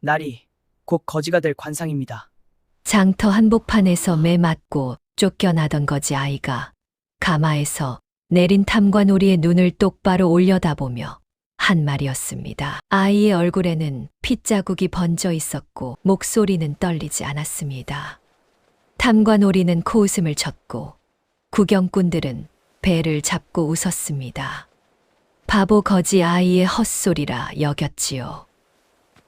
날이 곧 거지가 될 관상입니다. 장터 한복판에서 매 맞고 쫓겨나던 거지 아이가 가마에서 내린 탐관오리의 눈을 똑바로 올려다보며 한 말이었습니다. 아이의 얼굴에는 핏자국이 번져 있었고 목소리는 떨리지 않았습니다. 탐관오리는 코웃음을 쳤고 구경꾼들은 배를 잡고 웃었습니다. 바보 거지 아이의 헛소리라 여겼지요.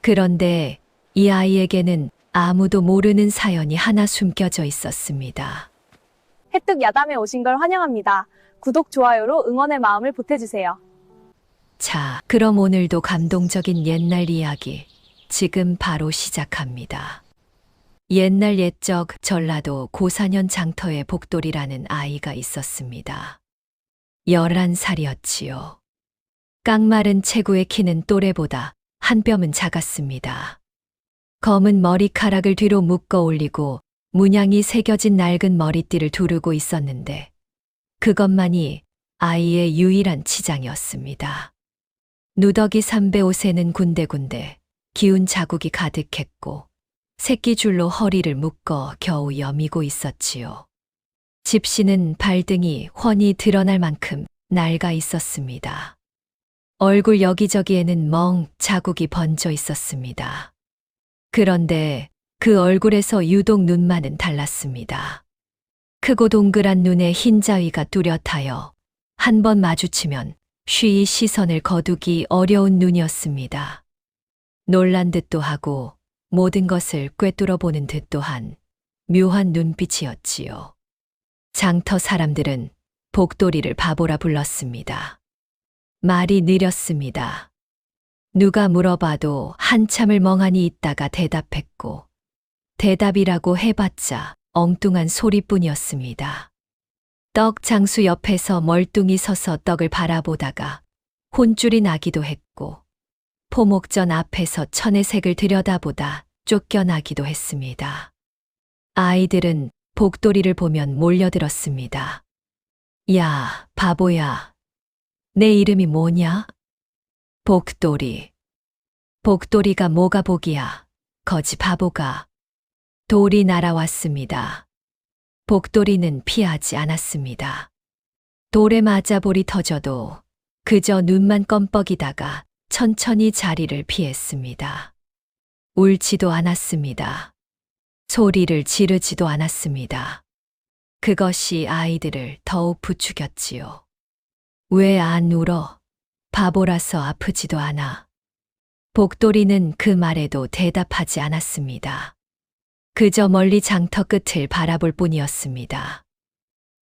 그런데 이 아이에게는 아무도 모르는 사연이 하나 숨겨져 있었습니다. 해뚝 야담에 오신 걸 환영합니다. 구독, 좋아요로 응원의 마음을 보태주세요. 자, 그럼 오늘도 감동적인 옛날 이야기 지금 바로 시작합니다. 옛날 옛적 전라도 고사년 장터에 복돌이라는 아이가 있었습니다. 11살이었지요. 깡마른 체구의 키는 또래보다 한 뼘은 작았습니다. 검은 머리카락을 뒤로 묶어 올리고 문양이 새겨진 낡은 머리띠를 두르고 있었는데 그것만이 아이의 유일한 치장이었습니다. 누더기 삼배 옷에는 군데군데 기운 자국이 가득했고 새끼줄로 허리를 묶어 겨우 여미고 있었지요. 집시는 발등이 훤히 드러날 만큼 낡아 있었습니다. 얼굴 여기저기에는 멍 자국이 번져 있었습니다. 그런데 그 얼굴에서 유독 눈만은 달랐습니다. 크고 동그란 눈에 흰 자위가 뚜렷하여 한 번 마주치면 쉬이 시선을 거두기 어려운 눈이었습니다. 놀란 듯도 하고 모든 것을 꿰뚫어 보는 듯도 한 묘한 눈빛이었지요. 장터 사람들은 복돌이를 바보라 불렀습니다. 말이 느렸습니다. 누가 물어봐도 한참을 멍하니 있다가 대답했고 대답이라고 해봤자 엉뚱한 소리뿐이었습니다. 떡 장수 옆에서 멀뚱히 서서 떡을 바라보다가 혼쭐이 나기도 했고 포목전 앞에서 천혜색을 들여다보다 쫓겨나기도 했습니다. 아이들은 복돌이를 보면 몰려들었습니다. 야, 바보야. 내 이름이 뭐냐? 복돌이. 복돌이가 뭐가 복이야. 거지 바보가. 돌이 날아왔습니다. 복돌이는 피하지 않았습니다. 돌에 맞아 볼이 터져도 그저 눈만 껌뻑이다가 천천히 자리를 피했습니다. 울지도 않았습니다. 소리를 지르지도 않았습니다. 그것이 아이들을 더욱 부추겼지요. 왜 안 울어? 바보라서 아프지도 않아. 복돌이는 그 말에도 대답하지 않았습니다. 그저 멀리 장터 끝을 바라볼 뿐이었습니다.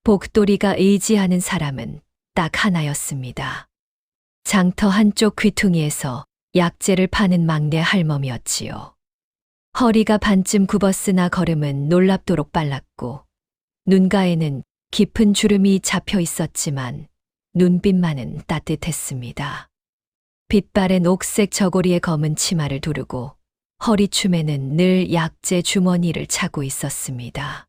복돌이가 의지하는 사람은 딱 하나였습니다. 장터 한쪽 귀퉁이에서 약재를 파는 막내 할멈이었지요. 허리가 반쯤 굽었으나 걸음은 놀랍도록 빨랐고 눈가에는 깊은 주름이 잡혀 있었지만 눈빛만은 따뜻했습니다. 빛바랜 옥색 저고리에 검은 치마를 두르고 허리춤에는 늘 약재 주머니를 차고 있었습니다.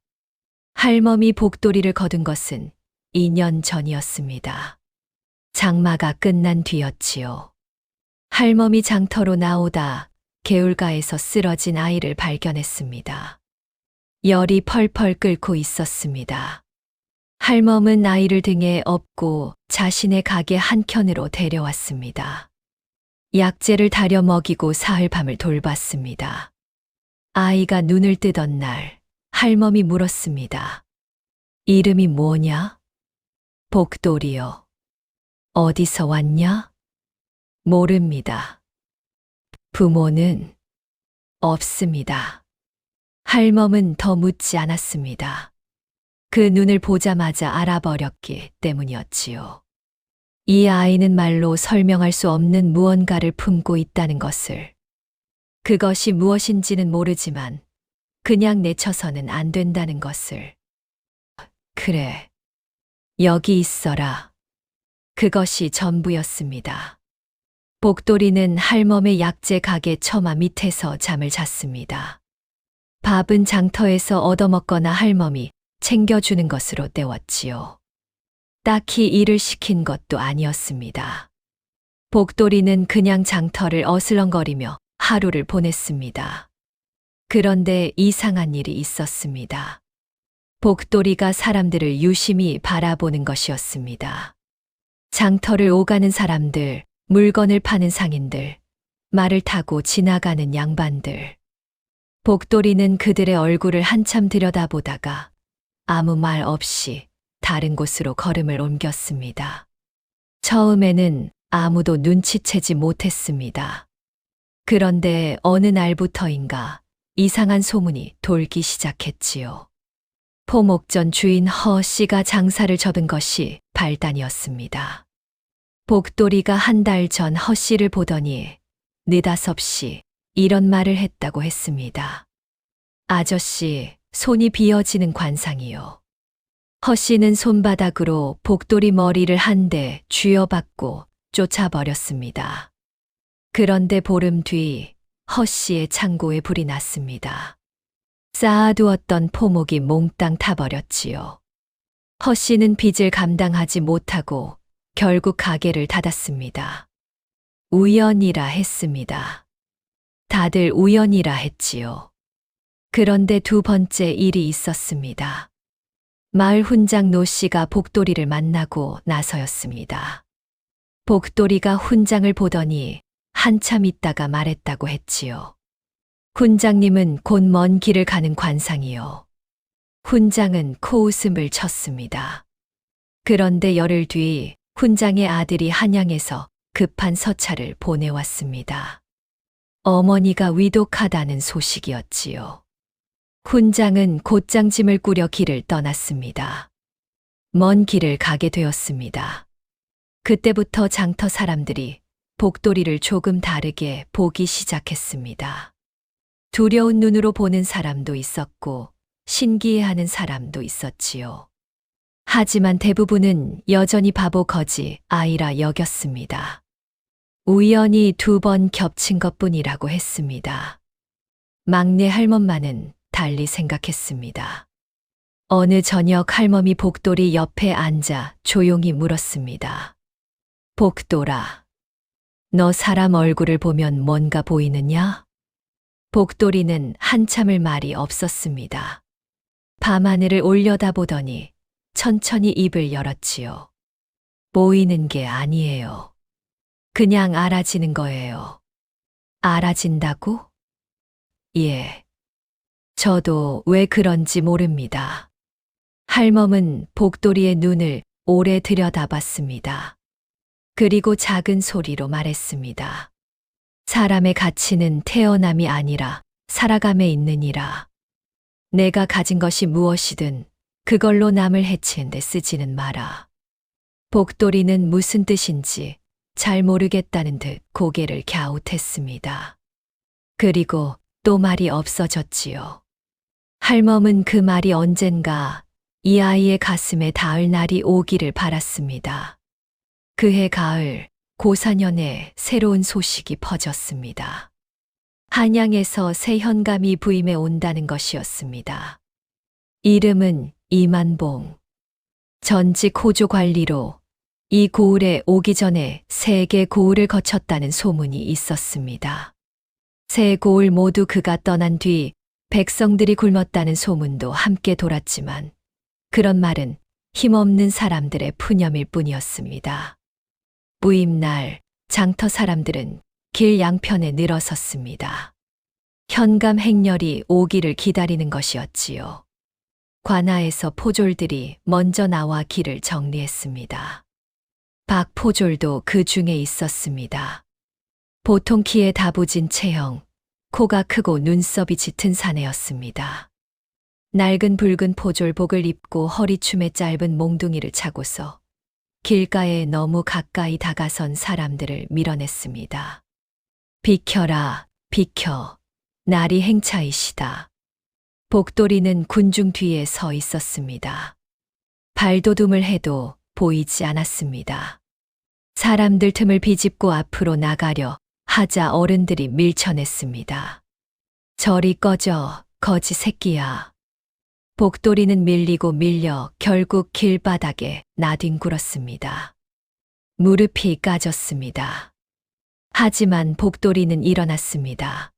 할멈이 복돌이를 거둔 것은 2년 전이었습니다. 장마가 끝난 뒤였지요. 할멈이 장터로 나오다 개울가에서 쓰러진 아이를 발견했습니다. 열이 펄펄 끓고 있었습니다. 할멈은 아이를 등에 업고 자신의 가게 한켠으로 데려왔습니다. 약재를 다려 먹이고 사흘 밤을 돌봤습니다. 아이가 눈을 뜨던 날 할멈이 물었습니다. 이름이 뭐냐? 복돌이요. 어디서 왔냐? 모릅니다. 부모는 없습니다. 할멈은 더 묻지 않았습니다. 그 눈을 보자마자 알아버렸기 때문이었지요. 이 아이는 말로 설명할 수 없는 무언가를 품고 있다는 것을. 그것이 무엇인지는 모르지만 그냥 내쳐서는 안 된다는 것을. 그래, 여기 있어라. 그것이 전부였습니다. 복돌이는 할멈의 약재 가게 처마 밑에서 잠을 잤습니다. 밥은 장터에서 얻어먹거나 할멈이 챙겨주는 것으로 때웠지요. 딱히 일을 시킨 것도 아니었습니다. 복돌이는 그냥 장터를 어슬렁거리며 하루를 보냈습니다. 그런데 이상한 일이 있었습니다. 복돌이가 사람들을 유심히 바라보는 것이었습니다. 장터를 오가는 사람들, 물건을 파는 상인들, 말을 타고 지나가는 양반들. 복돌이는 그들의 얼굴을 한참 들여다보다가 아무 말 없이 다른 곳으로 걸음을 옮겼습니다. 처음에는 아무도 눈치채지 못했습니다. 그런데 어느 날부터인가 이상한 소문이 돌기 시작했지요. 포목전 주인 허 씨가 장사를 접은 것이 발단이었습니다. 복돌이가 한 달 전 허 씨를 보더니 느닷없이 이런 말을 했다고 했습니다. 아저씨, 손이 비어지는 관상이요. 허 씨는 손바닥으로 복돌이 머리를 한 대 쥐어박고 쫓아버렸습니다. 그런데 보름 뒤 허 씨의 창고에 불이 났습니다. 쌓아두었던 포목이 몽땅 타버렸지요. 허 씨는 빚을 감당하지 못하고 결국 가게를 닫았습니다. 우연이라 했습니다. 다들 우연이라 했지요. 그런데 두 번째 일이 있었습니다. 마을 훈장 노 씨가 복돌이를 만나고 나서였습니다. 복돌이가 훈장을 보더니 한참 있다가 말했다고 했지요. 훈장님은 곧 먼 길을 가는 관상이요. 훈장은 코웃음을 쳤습니다. 그런데 열흘 뒤 훈장의 아들이 한양에서 급한 서찰을 보내왔습니다. 어머니가 위독하다는 소식이었지요. 훈장은 곧장 짐을 꾸려 길을 떠났습니다. 먼 길을 가게 되었습니다. 그때부터 장터 사람들이 복돌이를 조금 다르게 보기 시작했습니다. 두려운 눈으로 보는 사람도 있었고 신기해하는 사람도 있었지요. 하지만 대부분은 여전히 바보 거지 아이라 여겼습니다. 우연히 두 번 겹친 것뿐이라고 했습니다. 막내 할멈마는 달리 생각했습니다. 어느 저녁 할멈이 복돌이 옆에 앉아 조용히 물었습니다. 복돌아, 너 사람 얼굴을 보면 뭔가 보이느냐? 복돌이는 한참을 말이 없었습니다. 밤하늘을 올려다보더니 천천히 입을 열었지요. 보이는 게 아니에요. 그냥 알아지는 거예요. 알아진다고? 예. 저도 왜 그런지 모릅니다. 할멈은 복돌이의 눈을 오래 들여다봤습니다. 그리고 작은 소리로 말했습니다. 사람의 가치는 태어남이 아니라 살아감에 있느니라. 내가 가진 것이 무엇이든 그걸로 남을 해치는 데 쓰지는 마라. 복돌이는 무슨 뜻인지 잘 모르겠다는 듯 고개를 갸웃했습니다. 그리고 또 말이 없어졌지요. 할멈은 그 말이 언젠가 이 아이의 가슴에 닿을 날이 오기를 바랐습니다. 그해 가을 고사년에 새로운 소식이 퍼졌습니다. 한양에서 새 현감이 부임해 온다는 것이었습니다. 이름은 이만봉. 전직 호조 관리로 이 고을에 오기 전에 3개 고을을 거쳤다는 소문이 있었습니다. 3 고을 모두 그가 떠난 뒤 백성들이 굶었다는 소문도 함께 돌았지만 그런 말은 힘없는 사람들의 푸념일 뿐이었습니다. 부임날 장터 사람들은 길 양편에 늘어섰습니다. 현감 행렬이 오기를 기다리는 것이었지요. 관아에서 포졸들이 먼저 나와 길을 정리했습니다. 박 포졸도 그 중에 있었습니다. 보통 키에 다부진 체형, 코가 크고 눈썹이 짙은 사내였습니다. 낡은 붉은 포졸복을 입고 허리춤에 짧은 몽둥이를 차고서 길가에 너무 가까이 다가선 사람들을 밀어냈습니다. 비켜라, 비켜. 날이 행차이시다. 복돌이는 군중 뒤에 서 있었습니다. 발돋움을 해도 보이지 않았습니다. 사람들 틈을 비집고 앞으로 나가려 하자 어른들이 밀쳐냈습니다. 저리 꺼져, 거지 새끼야. 복돌이는 밀리고 밀려 결국 길바닥에 나뒹굴었습니다. 무릎이 까졌습니다. 하지만 복돌이는 일어났습니다.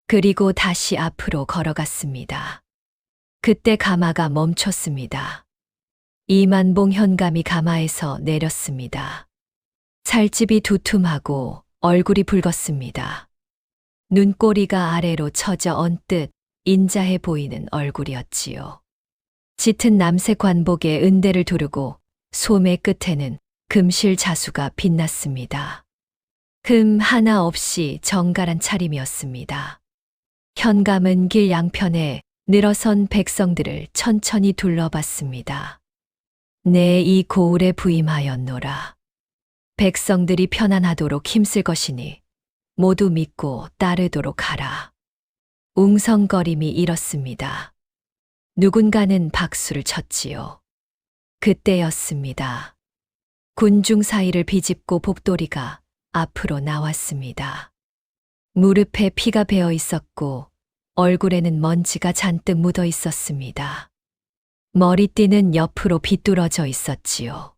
그리고 다시 앞으로 걸어갔습니다. 그때 가마가 멈췄습니다. 이만봉 현감이 가마에서 내렸습니다. 살집이 두툼하고 얼굴이 붉었습니다. 눈꼬리가 아래로 처져 언뜻 인자해 보이는 얼굴이었지요. 짙은 남색 관복에 은대를 두르고 소매 끝에는 금실 자수가 빛났습니다. 금 하나 없이 정갈한 차림이었습니다. 현감은 길 양편에 늘어선 백성들을 천천히 둘러봤습니다. 내 이 고을에 부임하였노라. 백성들이 편안하도록 힘쓸 것이니 모두 믿고 따르도록 하라. 웅성거림이 일었습니다. 누군가는 박수를 쳤지요. 그때였습니다. 군중 사이를 비집고 복돌이가 앞으로 나왔습니다. 무릎에 피가 배어 있었고 얼굴에는 먼지가 잔뜩 묻어 있었습니다. 머리띠는 옆으로 비뚤어져 있었지요.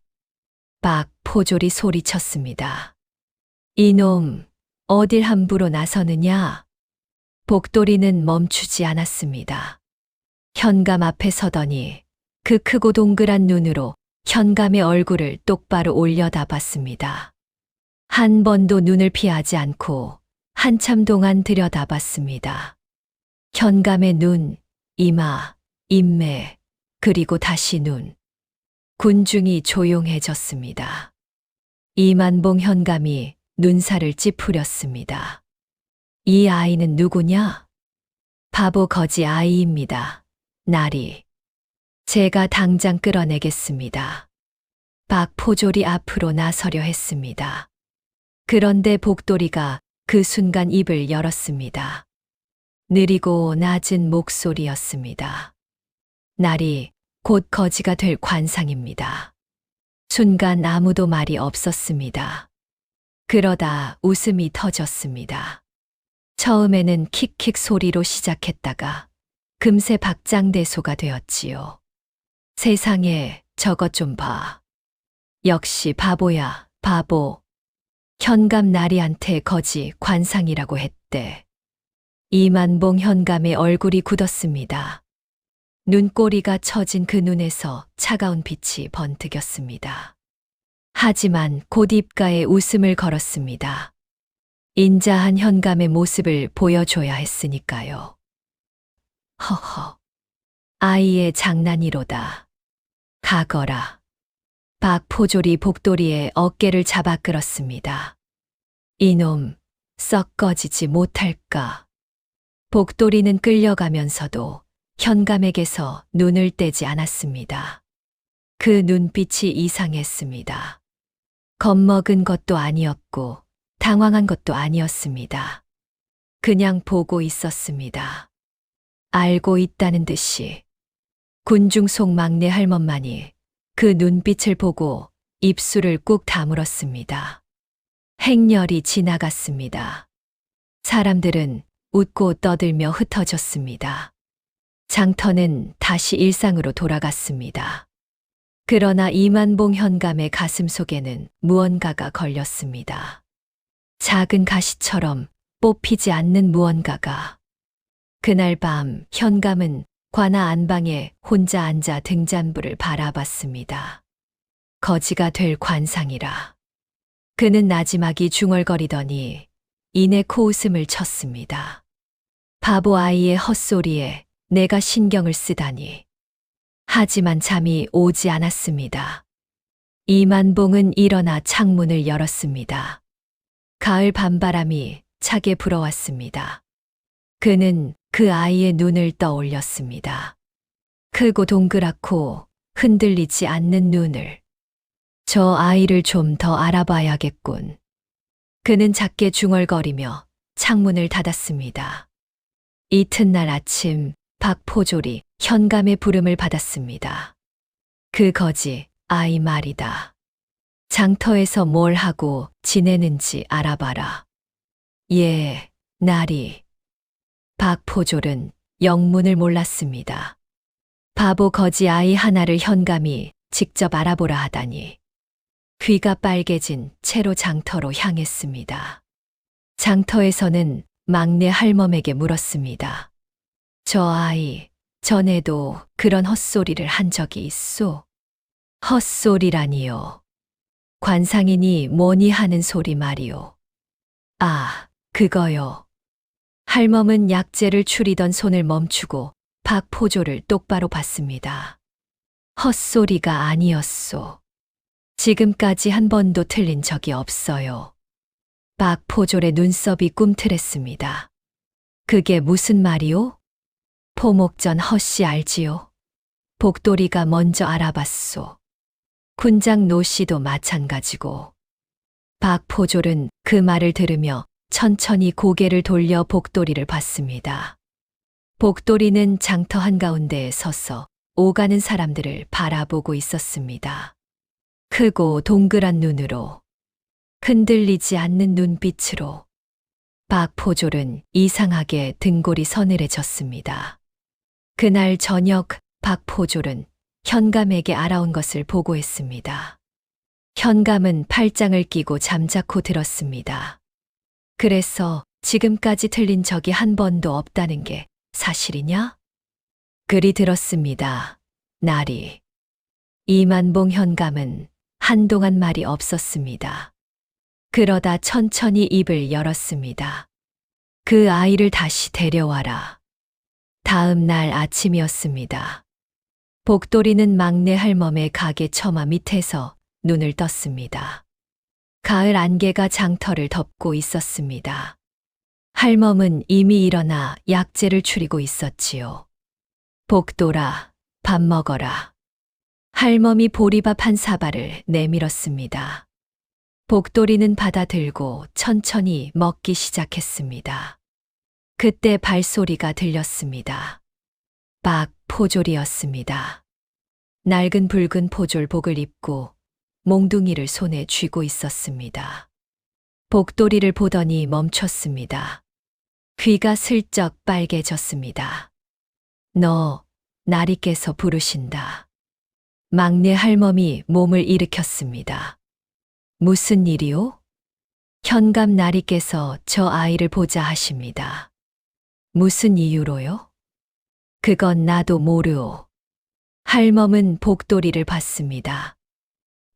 박포졸이 소리쳤습니다. 이놈, 어딜 함부로 나서느냐? 복돌이는 멈추지 않았습니다. 현감 앞에 서더니 그 크고 동그란 눈으로 현감의 얼굴을 똑바로 올려다 봤습니다. 한 번도 눈을 피하지 않고 한참 동안 들여다봤습니다. 현감의 눈, 이마, 인매, 그리고 다시 눈. 군중이 조용해졌습니다. 이만봉 현감이 눈살을 찌푸렸습니다. 이 아이는 누구냐? 바보 거지 아이입니다. 나리. 제가 당장 끌어내겠습니다. 박포졸이 앞으로 나서려 했습니다. 그런데 복돌이가 그 순간 입을 열었습니다. 느리고 낮은 목소리였습니다. 나리, 곧 거지가 될 관상입니다. 순간 아무도 말이 없었습니다. 그러다 웃음이 터졌습니다. 처음에는 킥킥 소리로 시작했다가 금세 박장대소가 되었지요. 세상에 저것 좀 봐. 역시 바보야, 바보. 현감 나리한테 거지 관상이라고 했대. 이만봉 현감의 얼굴이 굳었습니다. 눈꼬리가 처진 그 눈에서 차가운 빛이 번뜩였습니다. 하지만 곧 입가에 웃음을 걸었습니다. 인자한 현감의 모습을 보여줘야 했으니까요. 허허. 아이의 장난이로다. 가거라. 박포졸이 복돌이의 어깨를 잡아 끌었습니다. 이놈, 썩 꺼지지 못할까. 복돌이는 끌려가면서도 현감에게서 눈을 떼지 않았습니다. 그 눈빛이 이상했습니다. 겁먹은 것도 아니었고 당황한 것도 아니었습니다. 그냥 보고 있었습니다. 알고 있다는 듯이. 군중 속 막내 할멈만이 그 눈빛을 보고 입술을 꾹 다물었습니다. 행렬이 지나갔습니다. 사람들은 웃고 떠들며 흩어졌습니다. 장터는 다시 일상으로 돌아갔습니다. 그러나 이만봉 현감의 가슴 속에는 무언가가 걸렸습니다. 작은 가시처럼 뽑히지 않는 무언가가. 그날 밤 현감은 관아 안방에 혼자 앉아 등잔불을 바라봤습니다. 거지가 될 관상이라. 그는 나지막이 중얼거리더니 이내 코웃음을 쳤습니다. 바보 아이의 헛소리에 내가 신경을 쓰다니. 하지만 잠이 오지 않았습니다. 이만봉은 일어나 창문을 열었습니다. 가을 밤바람이 차게 불어왔습니다. 그는 그 아이의 눈을 떠올렸습니다. 크고 동그랗고 흔들리지 않는 눈을. 저 아이를 좀 더 알아봐야겠군. 그는 작게 중얼거리며 창문을 닫았습니다. 이튿날 아침 박포졸이 현감의 부름을 받았습니다. 그 거지 아이 말이다. 장터에서 뭘 하고 지내는지 알아봐라. 예, 나리. 박포졸은 영문을 몰랐습니다. 바보 거지 아이 하나를 현감이 직접 알아보라 하다니. 귀가 빨개진 채로 장터로 향했습니다. 장터에서는 막내 할멈에게 물었습니다. 저 아이, 전에도 그런 헛소리를 한 적이 있소? 헛소리라니요. 관상이니 뭐니 하는 소리 말이오. 아, 그거요. 할멈은 약재를 추리던 손을 멈추고 박포조를 똑바로 봤습니다. 헛소리가 아니었소. 지금까지 한 번도 틀린 적이 없어요. 박포졸의 눈썹이 꿈틀했습니다. 그게 무슨 말이오? 포목전 헛씨 알지요? 복돌이가 먼저 알아봤소. 군장 노씨도 마찬가지고. 박포졸은 그 말을 들으며 천천히 고개를 돌려 복돌이를 봤습니다. 복돌이는 장터 한가운데에 서서 오가는 사람들을 바라보고 있었습니다. 크고 동그란 눈으로, 흔들리지 않는 눈빛으로. 박포졸은 이상하게 등골이 서늘해졌습니다. 그날 저녁 박포졸은 현감에게 알아온 것을 보고했습니다. 현감은 팔짱을 끼고 잠자코 들었습니다. 그래서 지금까지 틀린 적이 한 번도 없다는 게 사실이냐? 그리 들었습니다. 나리. 이만봉 현감은 한동안 말이 없었습니다. 그러다 천천히 입을 열었습니다. 그 아이를 다시 데려와라. 다음 날 아침이었습니다. 복돌이는 막내 할멈의 가게 처마 밑에서 눈을 떴습니다. 가을 안개가 장터를 덮고 있었습니다. 할멈은 이미 일어나 약재를 추리고 있었지요. 복돌아, 밥 먹어라. 할멈이 보리밥 한 사발을 내밀었습니다. 복돌이는 받아들고 천천히 먹기 시작했습니다. 그때 발소리가 들렸습니다. 박포졸이었습니다. 낡은 붉은 포졸복을 입고 몽둥이를 손에 쥐고 있었습니다. 복돌이를 보더니 멈췄습니다. 귀가 슬쩍 빨개졌습니다. 너, 나리께서 부르신다. 막내 할멈이 몸을 일으켰습니다. 무슨 일이오? 현감 나리께서 저 아이를 보자 하십니다. 무슨 이유로요? 그건 나도 모르오. 할멈은 복돌이를 봤습니다.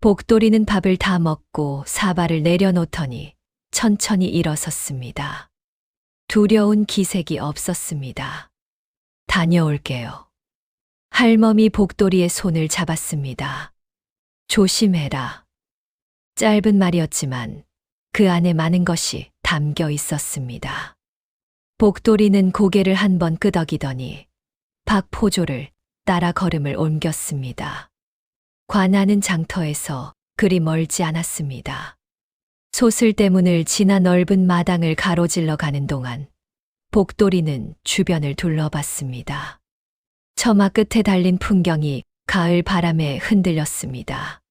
복돌이는 밥을 다 먹고 사발을 내려놓더니 천천히 일어섰습니다. 두려운 기색이 없었습니다. 다녀올게요. 할멈이 복돌이의 손을 잡았습니다. 조심해라. 짧은 말이었지만 그 안에 많은 것이 담겨 있었습니다. 복돌이는 고개를 한번 끄덕이더니 박포졸을 따라 걸음을 옮겼습니다. 관하는 장터에서 그리 멀지 않았습니다. 소슬대문을 지나 넓은 마당을 가로질러 가는 동안 복돌이는 주변을 둘러봤습니다. 처마 끝에 달린 풍경이 가을 바람에 흔들렸습니다.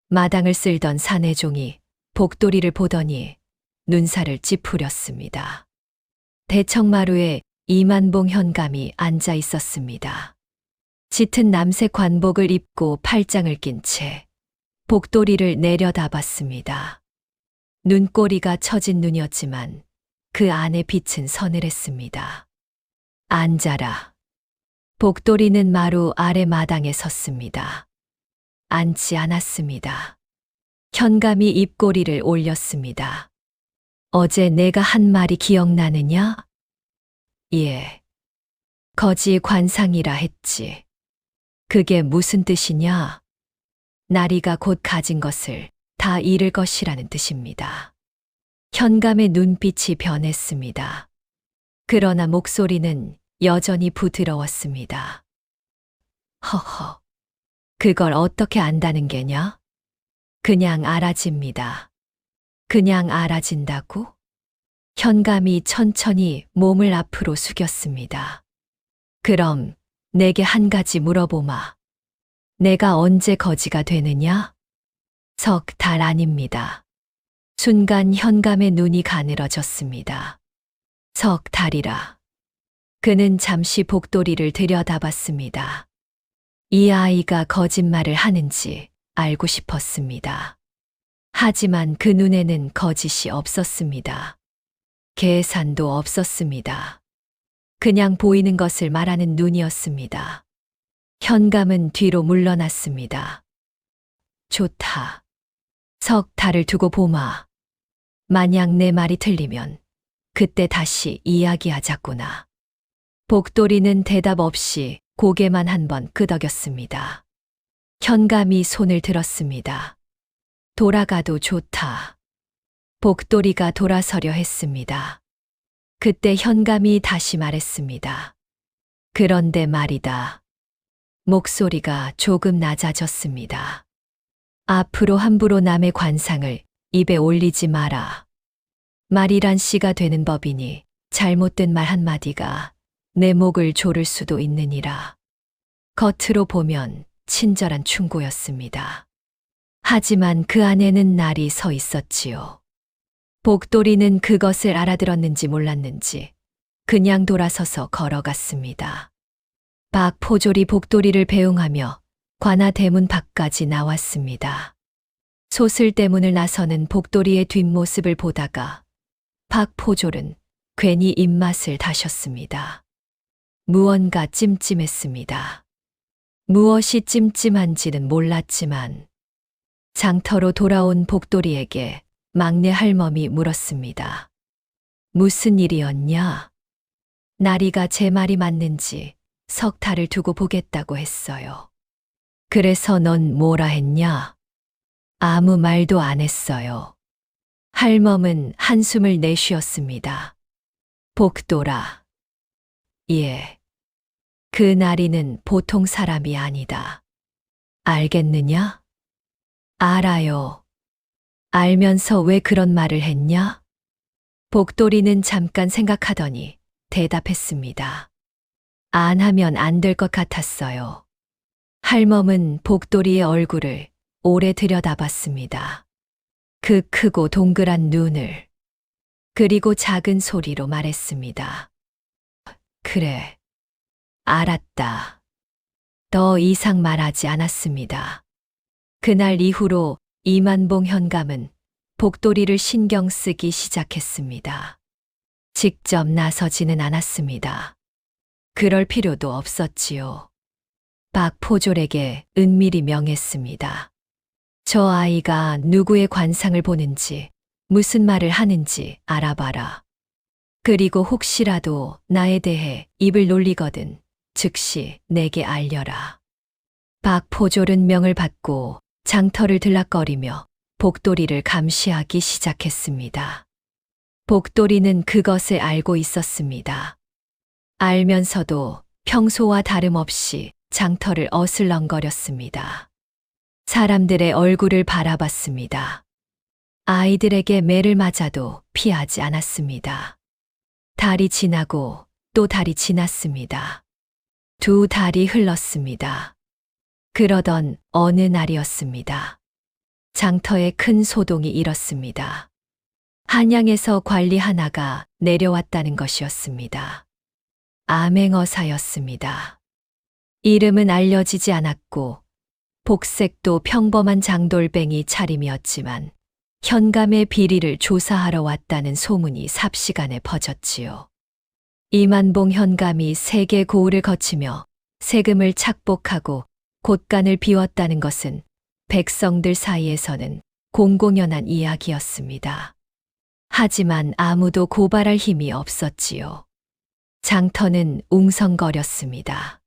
마당을 쓸던 사내종이 복돌이를 보더니 눈살을 찌푸렸습니다. 대청마루에 이만봉 현감이 앉아 있었습니다. 짙은 남색 관복을 입고 팔짱을 낀 채 복돌이를 내려다봤습니다. 눈꼬리가 처진 눈이었지만 그 안의 빛은 서늘했습니다. 앉아라. 복돌이는 마루 아래 마당에 섰습니다. 앉지 않았습니다. 현감이 입꼬리를 올렸습니다. 어제 내가 한 말이 기억나느냐? 예. 거지 관상이라 했지. 그게 무슨 뜻이냐? 나리가 곧 가진 것을 다 잃을 것이라는 뜻입니다. 현감의 눈빛이 변했습니다. 그러나 목소리는 여전히 부드러웠습니다. 허허. 그걸 어떻게 안다는 게냐? 그냥 알아집니다. 그냥 알아진다고? 현감이 천천히 몸을 앞으로 숙였습니다. 그럼 내게 한 가지 물어보마. 내가 언제 거지가 되느냐? 석 달 아닙니다. 순간 현감의 눈이 가늘어졌습니다. 석 달이라. 그는 잠시 복돌이를 들여다봤습니다. 이 아이가 거짓말을 하는지 알고 싶었습니다. 하지만 그 눈에는 거짓이 없었습니다. 계산도 없었습니다. 그냥 보이는 것을 말하는 눈이었습니다. 현감은 뒤로 물러났습니다. 좋다. 석 달을 두고 보마. 만약 내 말이 틀리면 그때 다시 이야기하자꾸나. 복돌이는 대답 없이 고개만 한번 끄덕였습니다. 현감이 손을 들었습니다. 돌아가도 좋다. 복돌이가 돌아서려 했습니다. 그때 현감이 다시 말했습니다. 그런데 말이다. 목소리가 조금 낮아졌습니다. 앞으로 함부로 남의 관상을 입에 올리지 마라. 말이란 씨가 되는 법이니 잘못된 말 한마디가 내 목을 조를 수도 있느니라. 겉으로 보면 친절한 충고였습니다. 하지만 그 안에는 날이 서 있었지요. 복돌이는 그것을 알아들었는지 몰랐는지 그냥 돌아서서 걸어갔습니다. 박포졸이 복돌이를 배웅하며 관아 대문 밖까지 나왔습니다. 소슬대문을 나서는 복돌이의 뒷모습을 보다가 박포졸은 괜히 입맛을 다셨습니다. 무언가 찜찜했습니다. 무엇이 찜찜한지는 몰랐지만 장터로 돌아온 복돌이에게 막내 할멈이 물었습니다. 무슨 일이었냐? 나리가 제 말이 맞는지 석 달을 두고 보겠다고 했어요. 그래서 넌 뭐라 했냐? 아무 말도 안 했어요. 할멈은 한숨을 내쉬었습니다. 복돌아. 예. 그 나리는 보통 사람이 아니다. 알겠느냐? 알아요. 알면서 왜 그런 말을 했냐? 복돌이는 잠깐 생각하더니 대답했습니다. 안 하면 안 될 것 같았어요. 할멈은 복돌이의 얼굴을 오래 들여다봤습니다. 그 크고 동그란 눈을. 그리고 작은 소리로 말했습니다. 그래. 알았다. 더 이상 말하지 않았습니다. 그날 이후로 이만봉 현감은 복돌이를 신경 쓰기 시작했습니다. 직접 나서지는 않았습니다. 그럴 필요도 없었지요. 박포졸에게 은밀히 명했습니다. 저 아이가 누구의 관상을 보는지, 무슨 말을 하는지 알아봐라. 그리고 혹시라도 나에 대해 입을 놀리거든 즉시 내게 알려라. 박포졸은 명을 받고 장터를 들락거리며 복돌이를 감시하기 시작했습니다. 복돌이는 그것을 알고 있었습니다. 알면서도 평소와 다름없이 장터를 어슬렁거렸습니다. 사람들의 얼굴을 바라봤습니다. 아이들에게 매를 맞아도 피하지 않았습니다. 달이 지나고 또 달이 지났습니다. 두 달이 흘렀습니다. 그러던 어느 날이었습니다. 장터에 큰 소동이 일었습니다. 한양에서 관리 하나가 내려왔다는 것이었습니다. 암행어사였습니다. 이름은 알려지지 않았고 복색도 평범한 장돌뱅이 차림이었지만 현감의 비리를 조사하러 왔다는 소문이 삽시간에 퍼졌지요. 이만봉 현감이 세계 고을을 거치며 세금을 착복하고 곳간을 비웠다는 것은 백성들 사이에서는 공공연한 이야기였습니다. 하지만 아무도 고발할 힘이 없었지요. 장터는 웅성거렸습니다.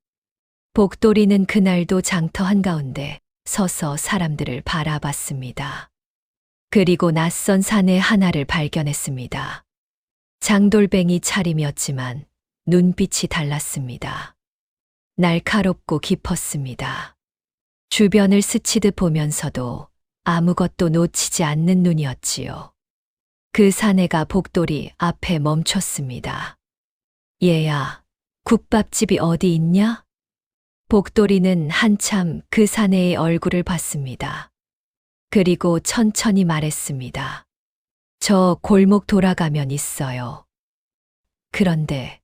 복돌이는 그날도 장터 한가운데 서서 사람들을 바라봤습니다. 그리고 낯선 사내 하나를 발견했습니다. 장돌뱅이 차림이었지만 눈빛이 달랐습니다. 날카롭고 깊었습니다. 주변을 스치듯 보면서도 아무것도 놓치지 않는 눈이었지요. 그 사내가 복돌이 앞에 멈췄습니다. 얘야, 국밥집이 어디 있냐? 복돌이는 한참 그 사내의 얼굴을 봤습니다. 그리고 천천히 말했습니다. 저 골목 돌아가면 있어요. 그런데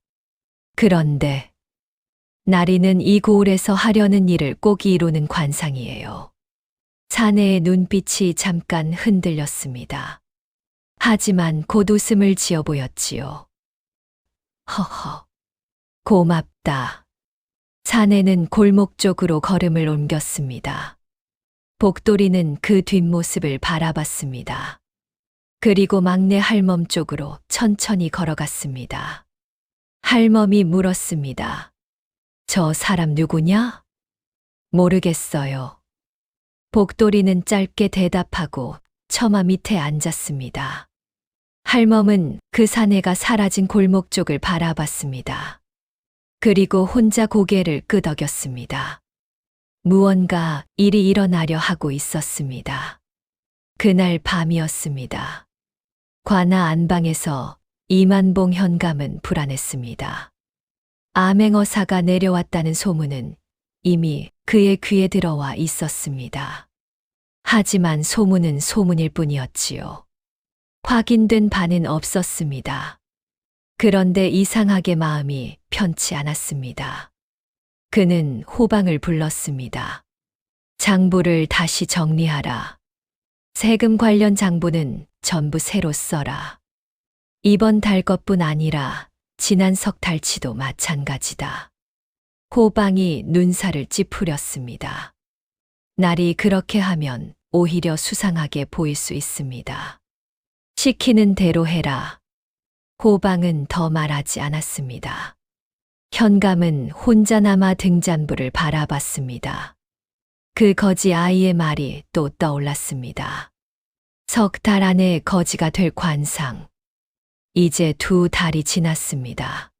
나리는 이 고을에서 하려는 일을 꼭 이루는 관상이에요. 사내의 눈빛이 잠깐 흔들렸습니다. 하지만 곧 웃음을 지어 보였지요. 허허, 고맙다. 사내는 골목 쪽으로 걸음을 옮겼습니다. 복돌이는 그 뒷모습을 바라봤습니다. 그리고 막내 할멈 쪽으로 천천히 걸어갔습니다. 할멈이 물었습니다. 저 사람 누구냐? 모르겠어요. 복돌이는 짧게 대답하고 처마 밑에 앉았습니다. 할멈은 그 사내가 사라진 골목 쪽을 바라봤습니다. 그리고 혼자 고개를 끄덕였습니다. 무언가 일이 일어나려 하고 있었습니다. 그날 밤이었습니다. 관아 안방에서 이만봉 현감은 불안했습니다. 암행어사가 내려왔다는 소문은 이미 그의 귀에 들어와 있었습니다. 하지만 소문은 소문일 뿐이었지요. 확인된 바는 없었습니다. 그런데 이상하게 마음이 편치 않았습니다. 그는 호방을 불렀습니다. 장부를 다시 정리하라. 세금 관련 장부는 전부 새로 써라. 이번 달 것뿐 아니라 지난 석 달치도 마찬가지다. 호방이 눈살을 찌푸렸습니다. 날이 그렇게 하면 오히려 수상하게 보일 수 있습니다. 시키는 대로 해라. 호방은 더 말하지 않았습니다. 현감은 혼자 남아 등잔부를 바라봤습니다. 그 거지 아이의 말이 또 떠올랐습니다. 석 달 안에 거지가 될 관상. 이제 2달이 지났습니다.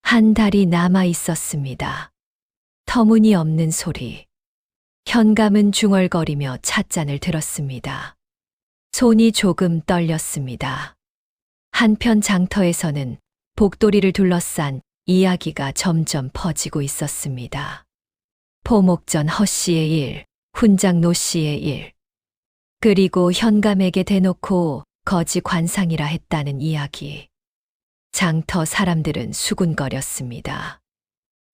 1달이 남아 있었습니다. 터무니없는 소리. 현감은 중얼거리며 찻잔을 들었습니다. 손이 조금 떨렸습니다. 한편 장터에서는 복돌이를 둘러싼 이야기가 점점 퍼지고 있었습니다. 포목전 허씨의 일, 훈장 노씨의 일, 그리고 현감에게 대놓고 거지 관상이라 했다는 이야기. 장터 사람들은 수군거렸습니다.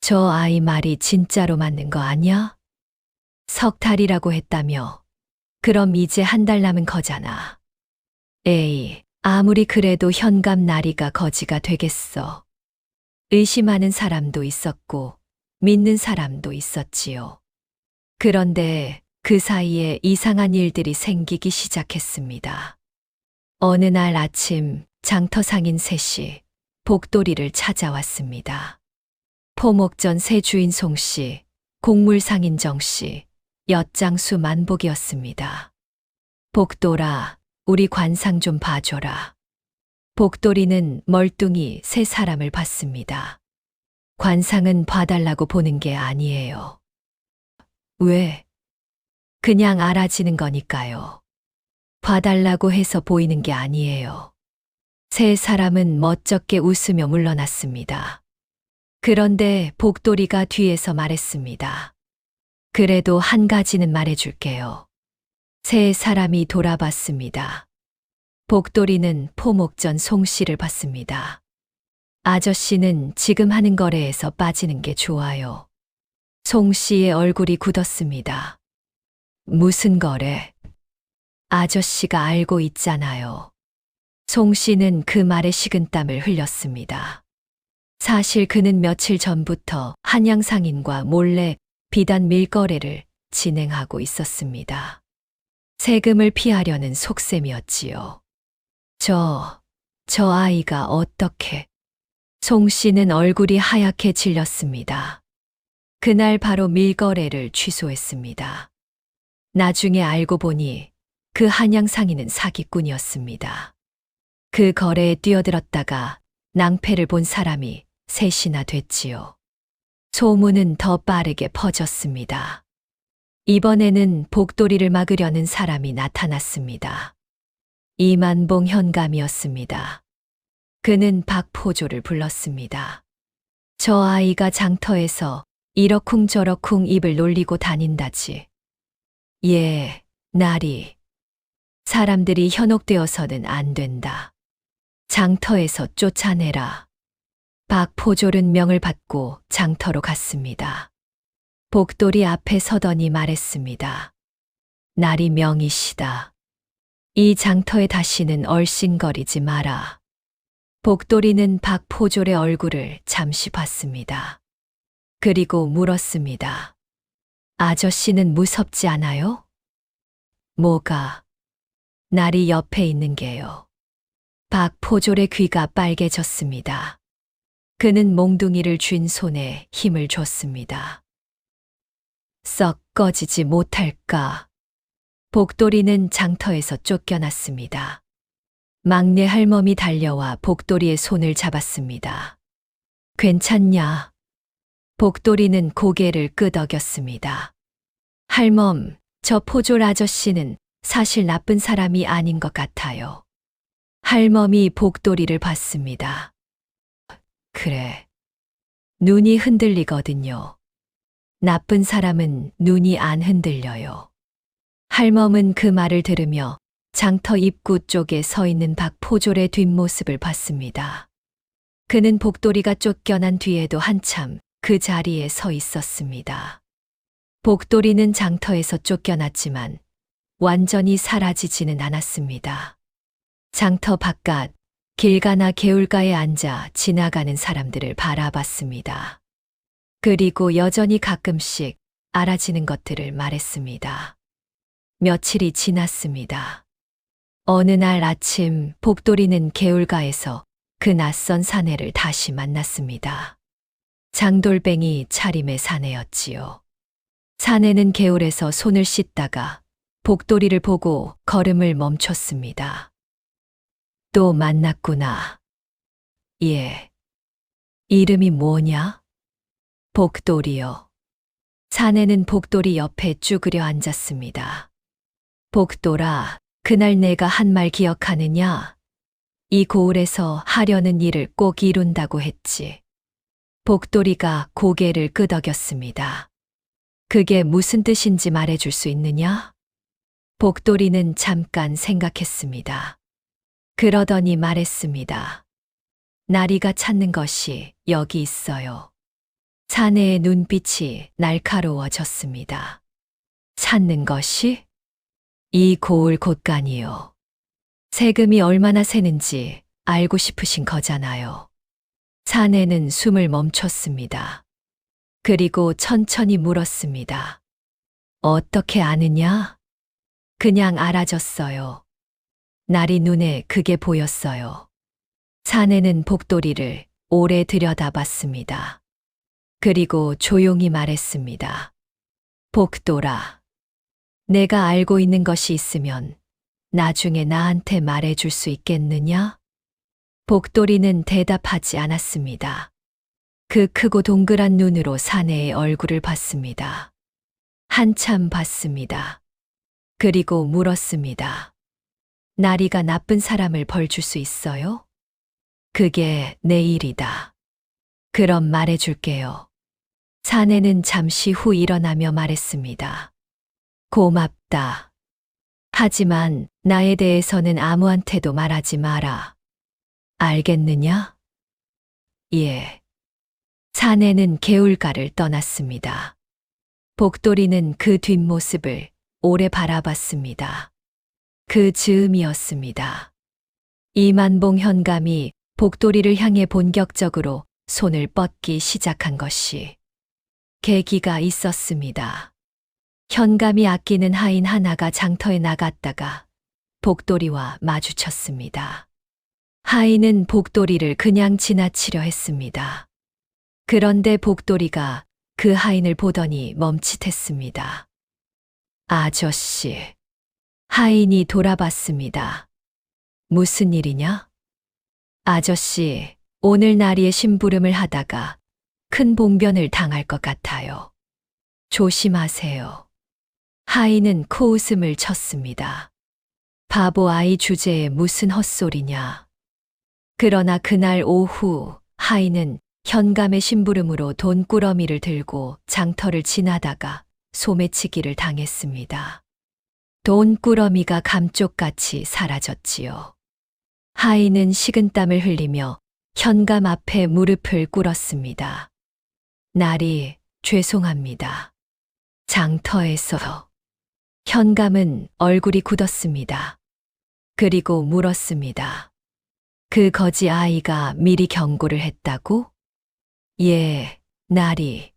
저 아이 말이 진짜로 맞는 거 아냐? 석 달이라고 했다며. 그럼 이제 1달 남은 거잖아. 에이, 아무리 그래도 현감 나리가 거지가 되겠어. 의심하는 사람도 있었고 믿는 사람도 있었지요. 그런데 그 사이에 이상한 일들이 생기기 시작했습니다. 어느 날 아침 장터 상인 셋이 복돌이를 찾아왔습니다. 포목전 새 주인 송씨, 곡물 상인 정씨, 엿장수 만복이었습니다. 복돌아, 우리 관상 좀 봐줘라. 복돌이는 멀뚱히 세 사람을 봤습니다. 관상은 봐달라고 보는 게 아니에요. 왜? 그냥 알아지는 거니까요. 봐달라고 해서 보이는 게 아니에요. 세 사람은 멋쩍게 웃으며 물러났습니다. 그런데 복돌이가 뒤에서 말했습니다. 그래도 한 가지는 말해줄게요. 세 사람이 돌아봤습니다. 복돌이는 포목전 송씨를 봤습니다. 아저씨는 지금 하는 거래에서 빠지는 게 좋아요. 송씨의 얼굴이 굳었습니다. 무슨 거래? 아저씨가 알고 있잖아요. 송씨는 그 말에 식은땀을 흘렸습니다. 사실 그는 며칠 전부터 한양상인과 몰래 비단 밀거래를 진행하고 있었습니다. 세금을 피하려는 속셈이었지요. 저 아이가 어떻게? 송씨는 얼굴이 하얗게 질렸습니다. 그날 바로 밀거래를 취소했습니다. 나중에 알고 보니 그 한양상인은 사기꾼이었습니다. 그 거래에 뛰어들었다가 낭패를 본 사람이 셋이나 됐지요. 소문은 더 빠르게 퍼졌습니다. 이번에는 복돌이를 막으려는 사람이 나타났습니다. 이만봉 현감이었습니다. 그는 박포조를 불렀습니다. 저 아이가 장터에서 이러쿵저러쿵 입을 놀리고 다닌다지. 예, 나리. 사람들이 현혹되어서는 안 된다. 장터에서 쫓아내라. 박포졸은 명을 받고 장터로 갔습니다. 복돌이 앞에 서더니 말했습니다. 날이 명이시다. 이 장터에 다시는 얼씬거리지 마라. 복돌이는 박포졸의 얼굴을 잠시 봤습니다. 그리고 물었습니다. 아저씨는 무섭지 않아요? 뭐가? 나리 옆에 있는 게요. 박포졸의 귀가 빨개졌습니다. 그는 몽둥이를 쥔 손에 힘을 줬습니다. 썩 꺼지지 못할까? 복돌이는 장터에서 쫓겨났습니다. 막내 할멈이 달려와 복돌이의 손을 잡았습니다. 괜찮냐? 복돌이는 고개를 끄덕였습니다. 할멈, 저 포졸 아저씨는 사실 나쁜 사람이 아닌 것 같아요. 할멈이 복돌이를 봤습니다. 그래. 눈이 흔들리거든요. 나쁜 사람은 눈이 안 흔들려요. 할멈은 그 말을 들으며 장터 입구 쪽에 서 있는 박포졸의 뒷모습을 봤습니다. 그는 복돌이가 쫓겨난 뒤에도 한참 그 자리에 서 있었습니다. 복돌이는 장터에서 쫓겨났지만 완전히 사라지지는 않았습니다. 장터 바깥 길가나 개울가에 앉아 지나가는 사람들을 바라봤습니다. 그리고 여전히 가끔씩 알아지는 것들을 말했습니다. 며칠이 지났습니다. 어느 날 아침 복돌이는 개울가에서 그 낯선 사내를 다시 만났습니다. 장돌뱅이 차림의 사내였지요. 사내는 개울에서 손을 씻다가 복돌이를 보고 걸음을 멈췄습니다. 또 만났구나. 예. 이름이 뭐냐? 복돌이요. 사내는 복돌이 옆에 쭈그려 앉았습니다. 복돌아, 그날 내가 한 말 기억하느냐? 이 고을에서 하려는 일을 꼭 이룬다고 했지. 복돌이가 고개를 끄덕였습니다. 그게 무슨 뜻인지 말해줄 수 있느냐? 복돌이는 잠깐 생각했습니다. 그러더니 말했습니다. 나리가 찾는 것이 여기 있어요. 사내의 눈빛이 날카로워졌습니다. 찾는 것이? 이 고을 곳간이요. 세금이 얼마나 새는지 알고 싶으신 거잖아요. 사내는 숨을 멈췄습니다. 그리고 천천히 물었습니다. 어떻게 아느냐? 그냥 알아졌어요. 날이 눈에 그게 보였어요. 사내는 복돌이를 오래 들여다봤습니다. 그리고 조용히 말했습니다. 복돌아, 내가 알고 있는 것이 있으면 나중에 나한테 말해줄 수 있겠느냐? 복돌이는 대답하지 않았습니다. 그 크고 동그란 눈으로 사내의 얼굴을 봤습니다. 한참 봤습니다. 그리고 물었습니다. 나리가 나쁜 사람을 벌줄 수 있어요? 그게 내 일이다. 그럼 말해줄게요. 사내는 잠시 후 일어나며 말했습니다. 고맙다. 하지만 나에 대해서는 아무한테도 말하지 마라. 알겠느냐? 예. 사내는 개울가를 떠났습니다. 복돌이는 그 뒷모습을 오래 바라봤습니다. 그 즈음이었습니다. 이만봉 현감이 복돌이를 향해 본격적으로 손을 뻗기 시작한 것이 계기가 있었습니다. 현감이 아끼는 하인 하나가 장터에 나갔다가 복돌이와 마주쳤습니다. 하인은 복돌이를 그냥 지나치려 했습니다. 그런데 복돌이가 그 하인을 보더니 멈칫했습니다. 아저씨. 하인이 돌아봤습니다. 무슨 일이냐? 아저씨, 오늘 나리의 심부름을 하다가 큰 봉변을 당할 것 같아요. 조심하세요. 하인은 코웃음을 쳤습니다. 바보 아이 주제에 무슨 헛소리냐. 그러나 그날 오후 하인은 현감의 심부름으로 돈꾸러미를 들고 장터를 지나다가 소매치기를 당했습니다. 돈꾸러미가 감쪽같이 사라졌지요. 하인은 식은땀을 흘리며 현감 앞에 무릎을 꿇었습니다. 나리, 죄송합니다. 장터에서. 현감은 얼굴이 굳었습니다. 그리고 물었습니다. 그 거지 아이가 미리 경고를 했다고? 예, 나리.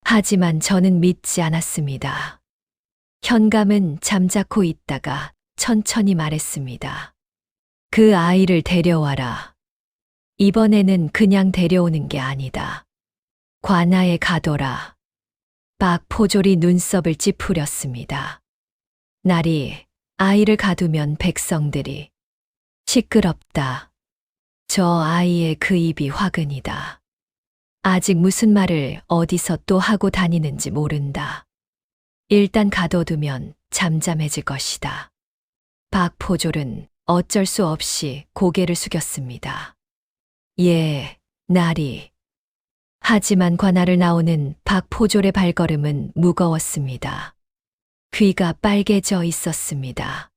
하지만 저는 믿지 않았습니다. 현감은 잠자코 있다가 천천히 말했습니다. 그 아이를 데려와라. 이번에는 그냥 데려오는 게 아니다. 관아에 가둬라. 박포졸이 눈썹을 찌푸렸습니다. 나리, 아이를 가두면 백성들이 시끄럽다. 저 아이의 그 입이 화근이다. 아직 무슨 말을 어디서 또 하고 다니는지 모른다. 일단 가둬두면 잠잠해질 것이다. 박포졸은 어쩔 수 없이 고개를 숙였습니다. 예, 나리. 하지만 관아를 나오는 박포졸의 발걸음은 무거웠습니다. 귀가 빨개져 있었습니다.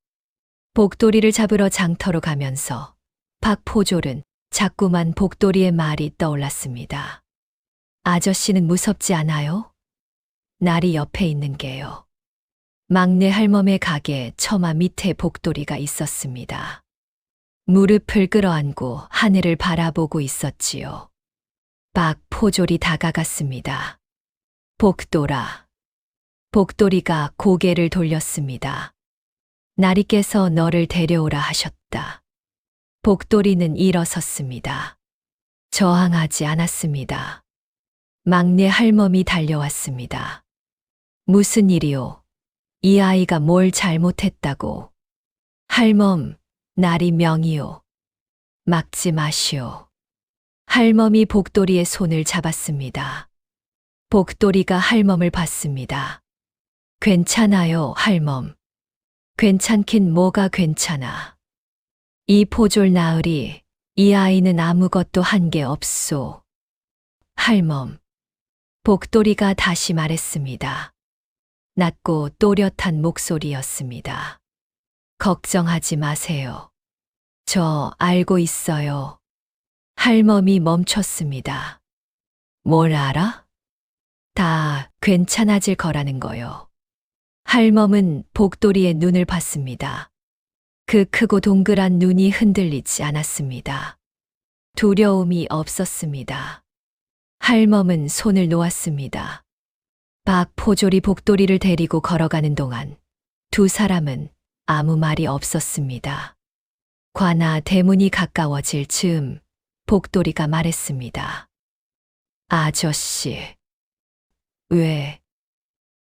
복돌이를 잡으러 장터로 가면서 박포졸은 자꾸만 복돌이의 말이 떠올랐습니다. 아저씨는 무섭지 않아요? 나리 옆에 있는 게요. 막내 할멈의 가게 처마 밑에 복돌이가 있었습니다. 무릎을 끌어안고 하늘을 바라보고 있었지요. 박포졸이 다가갔습니다. 복돌아. 복돌이가 고개를 돌렸습니다. 나리께서 너를 데려오라 하셨다. 복돌이는 일어섰습니다. 저항하지 않았습니다. 막내 할멈이 달려왔습니다. 무슨 일이오? 이 아이가 뭘 잘못했다고? 할멈, 나리 명이오. 막지 마시오. 할멈이 복돌이의 손을 잡았습니다. 복돌이가 할멈을 봤습니다. 괜찮아요, 할멈. 괜찮긴 뭐가 괜찮아. 이 포졸 나으리, 이 아이는 아무것도 한 게 없소. 할멈. 복돌이가 다시 말했습니다. 낮고 또렷한 목소리였습니다. 걱정하지 마세요. 저 알고 있어요. 할멈이 멈췄습니다. 뭘 알아? 다 괜찮아질 거라는 거요. 할멈은 복돌이의 눈을 봤습니다. 그 크고 동그란 눈이 흔들리지 않았습니다. 두려움이 없었습니다. 할멈은 손을 놓았습니다. 박포졸이 복돌이를 데리고 걸어가는 동안 두 사람은 아무 말이 없었습니다. 관아 대문이 가까워질 즈음 복돌이가 말했습니다. 아저씨. 왜?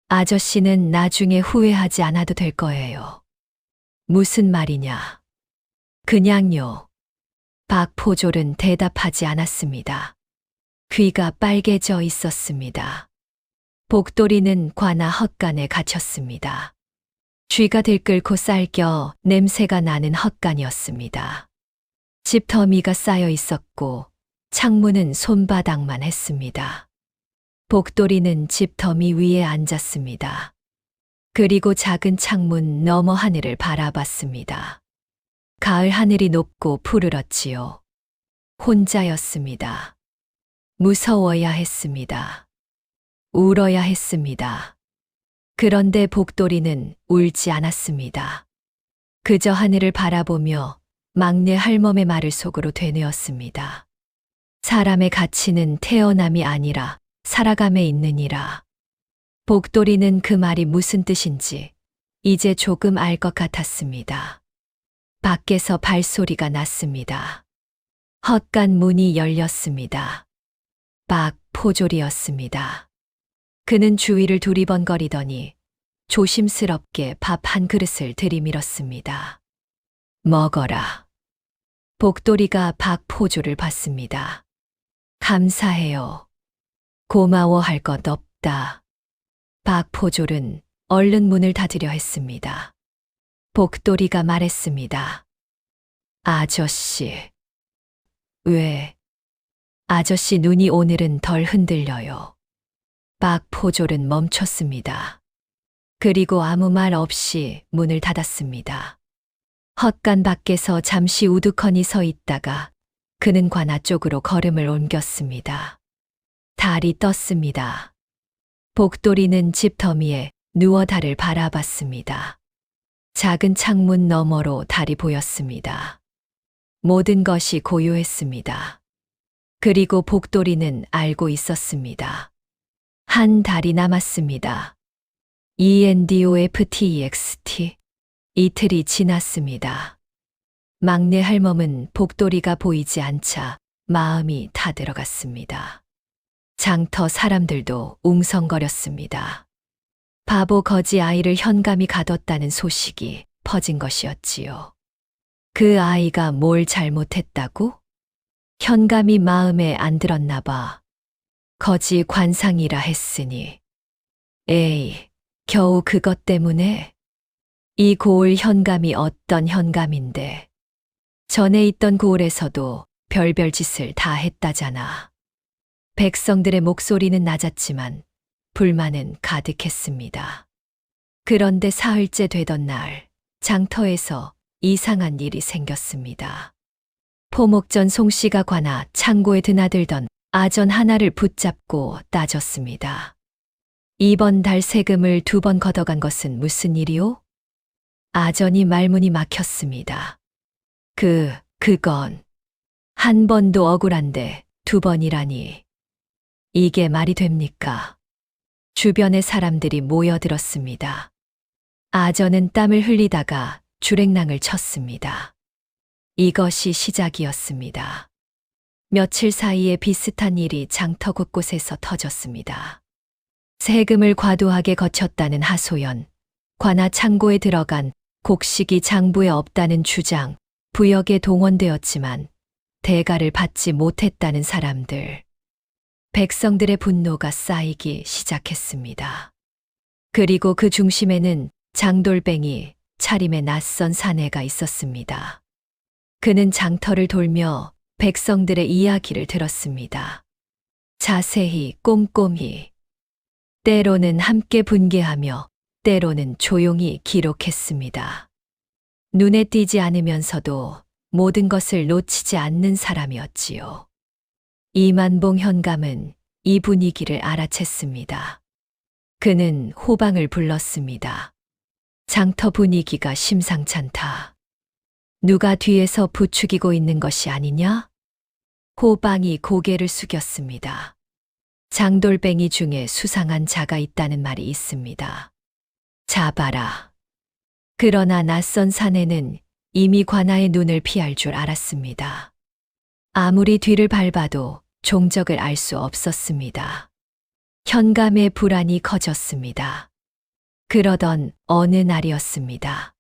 아저씨는 나중에 후회하지 않아도 될 거예요. 무슨 말이냐? 그냥요. 박포졸은 대답하지 않았습니다. 귀가 빨개져 있었습니다. 복돌이는 관아 헛간에 갇혔습니다. 쥐가 들끓고 쌀겨 냄새가 나는 헛간이었습니다. 집터미가 쌓여 있었고 창문은 손바닥만 했습니다. 복돌이는 집터미 위에 앉았습니다. 그리고 작은 창문 너머 하늘을 바라봤습니다. 가을 하늘이 높고 푸르렀지요. 혼자였습니다. 무서워야 했습니다. 울어야 했습니다. 그런데 복돌이는 울지 않았습니다. 그저 하늘을 바라보며 막내 할멈의 말을 속으로 되뇌었습니다. 사람의 가치는 태어남이 아니라 살아감에 있느니라. 복돌이는 그 말이 무슨 뜻인지 이제 조금 알 것 같았습니다. 밖에서 발소리가 났습니다. 헛간 문이 열렸습니다. 박포졸이었습니다. 그는 주위를 두리번거리더니 조심스럽게 밥 한 그릇을 들이밀었습니다. 먹어라. 복돌이가 박포졸을 봤습니다. 감사해요. 고마워할 것 없다. 박포졸은 얼른 문을 닫으려 했습니다. 복돌이가 말했습니다. 아저씨. 왜? 아저씨 눈이 오늘은 덜 흔들려요. 박포졸은 멈췄습니다. 그리고 아무 말 없이 문을 닫았습니다. 헛간 밖에서 잠시 우두커니 서 있다가 그는 관아 쪽으로 걸음을 옮겼습니다. 달이 떴습니다. 복돌이는 집더미에 누워 달을 바라봤습니다. 작은 창문 너머로 달이 보였습니다. 모든 것이 고요했습니다. 그리고 복돌이는 알고 있었습니다. 한 달이 남았습니다. ENDOFTEXT. 이틀이 지났습니다. 막내 할멈은 복돌이가 보이지 않자 마음이 타들어갔습니다. 장터 사람들도 웅성거렸습니다. 바보 거지 아이를 현감이 가뒀다는 소식이 퍼진 것이었지요. 그 아이가 뭘 잘못했다고? 현감이 마음에 안 들었나 봐. 거지 관상이라 했으니. 에이, 겨우 그것 때문에? 이 고을 현감이 어떤 현감인데. 전에 있던 고을에서도 별별 짓을 다 했다잖아. 백성들의 목소리는 낮았지만 불만은 가득했습니다. 그런데 사흘째 되던 날, 장터에서 이상한 일이 생겼습니다. 포목전 송씨가 관아 창고에 드나들던 아전 하나를 붙잡고 따졌습니다. 이번 달 세금을 2번 걷어간 것은 무슨 일이오? 아전이 말문이 막혔습니다. 그건 한 번도 억울한데 2번이라니. 이게 말이 됩니까? 주변의 사람들이 모여들었습니다. 아전은 땀을 흘리다가 주랭랑을 쳤습니다. 이것이 시작이었습니다. 며칠 사이에 비슷한 일이 장터 곳곳에서 터졌습니다. 세금을 과도하게 거쳤다는 하소연, 관아 창고에 들어간 곡식이 장부에 없다는 주장, 부역에 동원되었지만 대가를 받지 못했다는 사람들. 백성들의 분노가 쌓이기 시작했습니다. 그리고 그 중심에는 장돌뱅이 차림의 낯선 사내가 있었습니다. 그는 장터를 돌며 백성들의 이야기를 들었습니다. 자세히 꼼꼼히. 때로는 함께 분개하며 때로는 조용히 기록했습니다. 눈에 띄지 않으면서도 모든 것을 놓치지 않는 사람이었지요. 이만봉 현감은 이 분위기를 알아챘습니다. 그는 호방을 불렀습니다. 장터 분위기가 심상찮다. 누가 뒤에서 부추기고 있는 것이 아니냐? 호방이 고개를 숙였습니다. 장돌뱅이 중에 수상한 자가 있다는 말이 있습니다. 잡아라. 그러나 낯선 사내는 이미 관아의 눈을 피할 줄 알았습니다. 아무리 뒤를 밟아도 종적을 알 수 없었습니다. 현감의 불안이 커졌습니다. 그러던 어느 날이었습니다.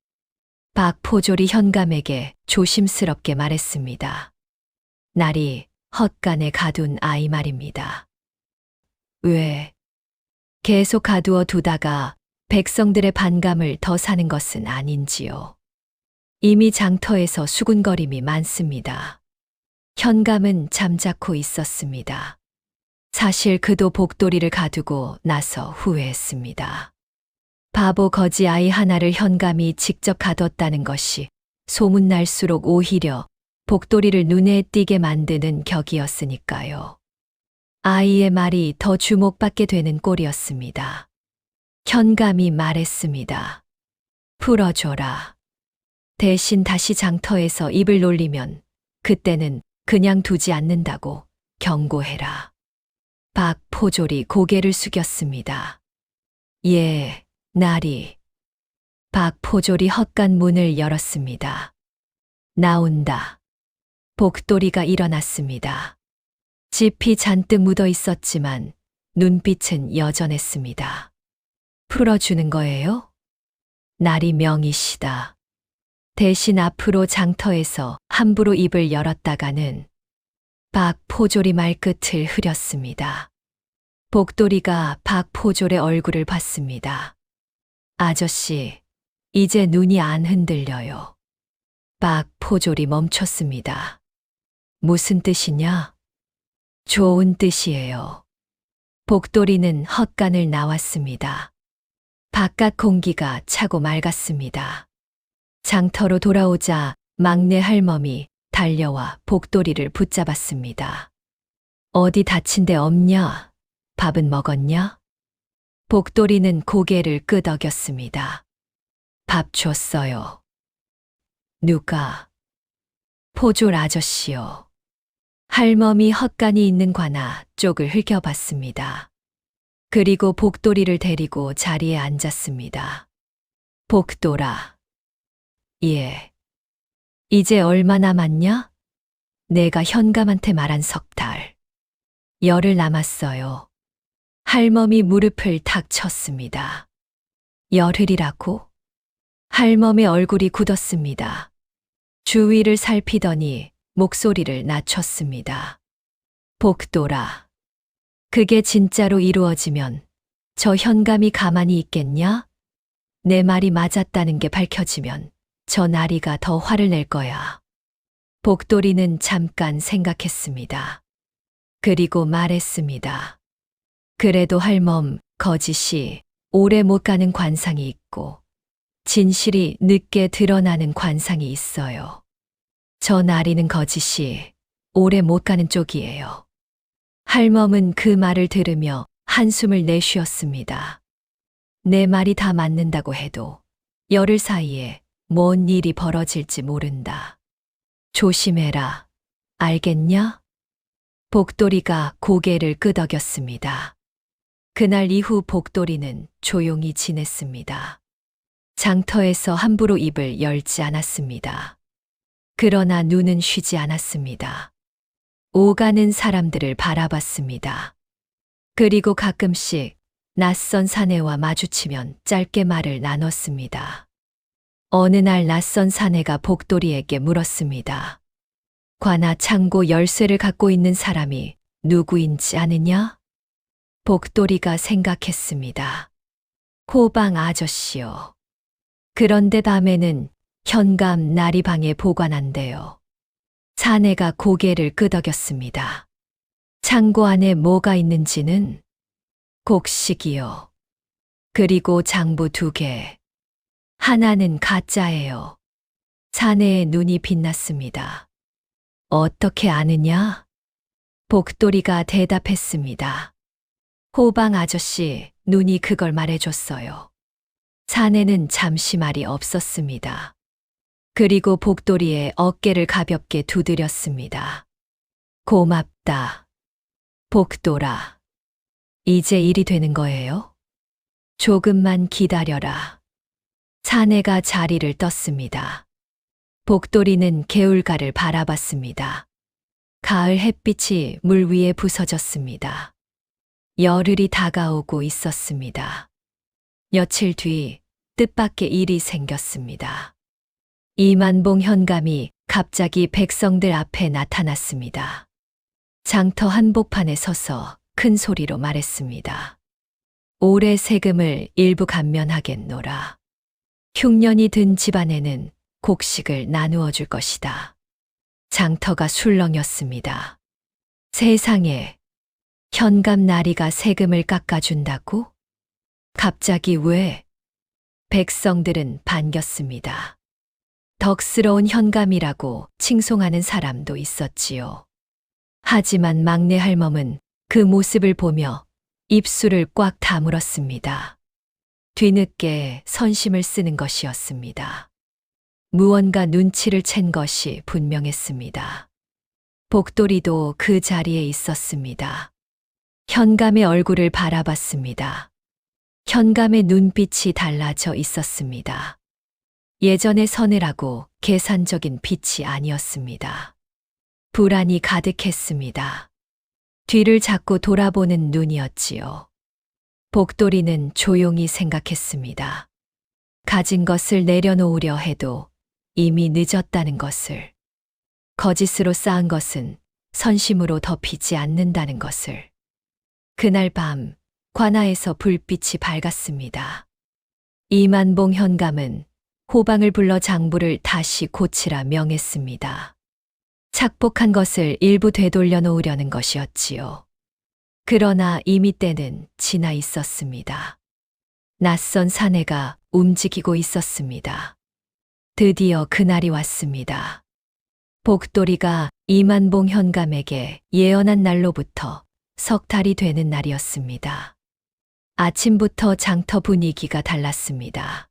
박포졸이 현감에게 조심스럽게 말했습니다. 날이 헛간에 가둔 아이 말입니다. 왜? 계속 가두어 두다가 백성들의 반감을 더 사는 것은 아닌지요. 이미 장터에서 수군거림이 많습니다. 현감은 잠자코 있었습니다. 사실 그도 복돌이를 가두고 나서 후회했습니다. 바보 거지 아이 하나를 현감이 직접 가뒀다는 것이 소문날수록 오히려 복돌이를 눈에 띄게 만드는 격이었으니까요. 아이의 말이 더 주목받게 되는 꼴이었습니다. 현감이 말했습니다. 풀어줘라. 대신 다시 장터에서 입을 놀리면 그때는 그냥 두지 않는다고 경고해라. 박포졸이 고개를 숙였습니다. 예, 나리. 박포졸이 헛간 문을 열었습니다. 나온다. 복돌이가 일어났습니다. 짚이 잔뜩 묻어 있었지만 눈빛은 여전했습니다. 풀어주는 거예요? 날이 명이시다. 대신 앞으로 장터에서 함부로 입을 열었다가는 박포졸이 말끝을 흐렸습니다. 복돌이가 박포졸의 얼굴을 봤습니다. 아저씨, 이제 눈이 안 흔들려요. 박포졸이 멈췄습니다. 무슨 뜻이냐? 좋은 뜻이에요. 복돌이는 헛간을 나왔습니다. 바깥 공기가 차고 맑았습니다. 장터로 돌아오자 막내 할멈이 달려와 복돌이를 붙잡았습니다. 어디 다친 데 없냐? 밥은 먹었냐? 복돌이는 고개를 끄덕였습니다. 밥 줬어요. 누가? 포졸 아저씨요. 할멈이 헛간이 있는 관아 쪽을 흘겨봤습니다. 그리고 복돌이를 데리고 자리에 앉았습니다. 복돌아. 예. 이제 얼마 남았냐? 내가 현감한테 말한 석 달. 열흘 남았어요. 할멈이 무릎을 탁 쳤습니다. 열흘이라고? 할멈의 얼굴이 굳었습니다. 주위를 살피더니 목소리를 낮췄습니다. 복돌아. 그게 진짜로 이루어지면 저 현감이 가만히 있겠냐? 내 말이 맞았다는 게 밝혀지면 저 나리가 더 화를 낼 거야. 복돌이는 잠깐 생각했습니다. 그리고 말했습니다. 그래도 할멈, 거짓이 오래 못 가는 관상이 있고 진실이 늦게 드러나는 관상이 있어요. 저 나리는 거짓이 오래 못 가는 쪽이에요. 할멈은 그 말을 들으며 한숨을 내쉬었습니다. 내 말이 다 맞는다고 해도 열흘 사이에 뭔 일이 벌어질지 모른다. 조심해라. 알겠냐? 복돌이가 고개를 끄덕였습니다. 그날 이후 복돌이는 조용히 지냈습니다. 장터에서 함부로 입을 열지 않았습니다. 그러나 눈은 쉬지 않았습니다. 오가는 사람들을 바라봤습니다. 그리고 가끔씩 낯선 사내와 마주치면 짧게 말을 나눴습니다. 어느 날 낯선 사내가 복돌이에게 물었습니다. 관아 창고 열쇠를 갖고 있는 사람이 누구인지 아느냐? 복돌이가 생각했습니다. 호방 아저씨요. 그런데 밤에는 현감 나리방에 보관한대요. 사내가 고개를 끄덕였습니다. 창고 안에 뭐가 있는지는? 곡식이요. 그리고 장부 2개. 하나는 가짜예요. 사내의 눈이 빛났습니다. 어떻게 아느냐? 복돌이가 대답했습니다. 호방 아저씨 눈이 그걸 말해줬어요. 사내는 잠시 말이 없었습니다. 그리고 복돌이의 어깨를 가볍게 두드렸습니다. 고맙다. 복돌아. 이제 일이 되는 거예요? 조금만 기다려라. 사내가 자리를 떴습니다. 복돌이는 개울가를 바라봤습니다. 가을 햇빛이 물 위에 부서졌습니다. 열흘이 다가오고 있었습니다. 며칠 뒤 뜻밖의 일이 생겼습니다. 이만봉 현감이 갑자기 백성들 앞에 나타났습니다. 장터 한복판에 서서 큰 소리로 말했습니다. 올해 세금을 일부 감면하겠노라. 흉년이 든 집안에는 곡식을 나누어 줄 것이다. 장터가 술렁였습니다. 세상에, 현감 나리가 세금을 깎아준다고? 갑자기 왜? 백성들은 반겼습니다. 덕스러운 현감이라고 칭송하는 사람도 있었지요. 하지만 막내 할멈은 그 모습을 보며 입술을 꽉 다물었습니다. 뒤늦게 선심을 쓰는 것이었습니다. 무언가 눈치를 챈 것이 분명했습니다. 복돌이도 그 자리에 있었습니다. 현감의 얼굴을 바라봤습니다. 현감의 눈빛이 달라져 있었습니다. 예전의 서늘하고 계산적인 빛이 아니었습니다. 불안이 가득했습니다. 뒤를 자꾸 돌아보는 눈이었지요. 복돌이는 조용히 생각했습니다. 가진 것을 내려놓으려 해도 이미 늦었다는 것을. 거짓으로 쌓은 것은 선심으로 덮이지 않는다는 것을. 그날 밤 관아에서 불빛이 밝았습니다. 이만봉 현감은 호방을 불러 장부를 다시 고치라 명했습니다. 착복한 것을 일부 되돌려 놓으려는 것이었지요. 그러나 이미 때는 지나 있었습니다. 낯선 사내가 움직이고 있었습니다. 드디어 그날이 왔습니다. 복돌이가 이만봉 현감에게 예언한 날로부터 석 달이 되는 날이었습니다. 아침부터 장터 분위기가 달랐습니다.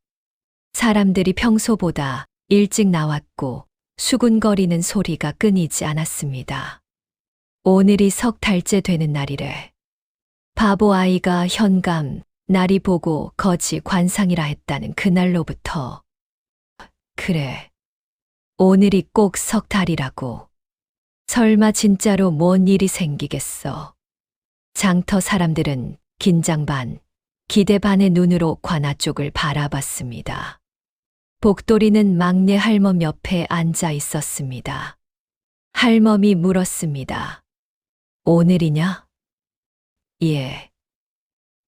사람들이 평소보다 일찍 나왔고 수군거리는 소리가 끊이지 않았습니다. 오늘이 석 달째 되는 날이래. 바보 아이가 현감, 날이 보고 거지 관상이라 했다는 그날로부터. 그래. 오늘이 꼭 석 달이라고. 설마 진짜로 뭔 일이 생기겠어. 장터 사람들은 긴장 반, 기대 반의 눈으로 관아 쪽을 바라봤습니다. 복돌이는 막내 할멈 옆에 앉아 있었습니다. 할멈이 물었습니다. 오늘이냐? 예.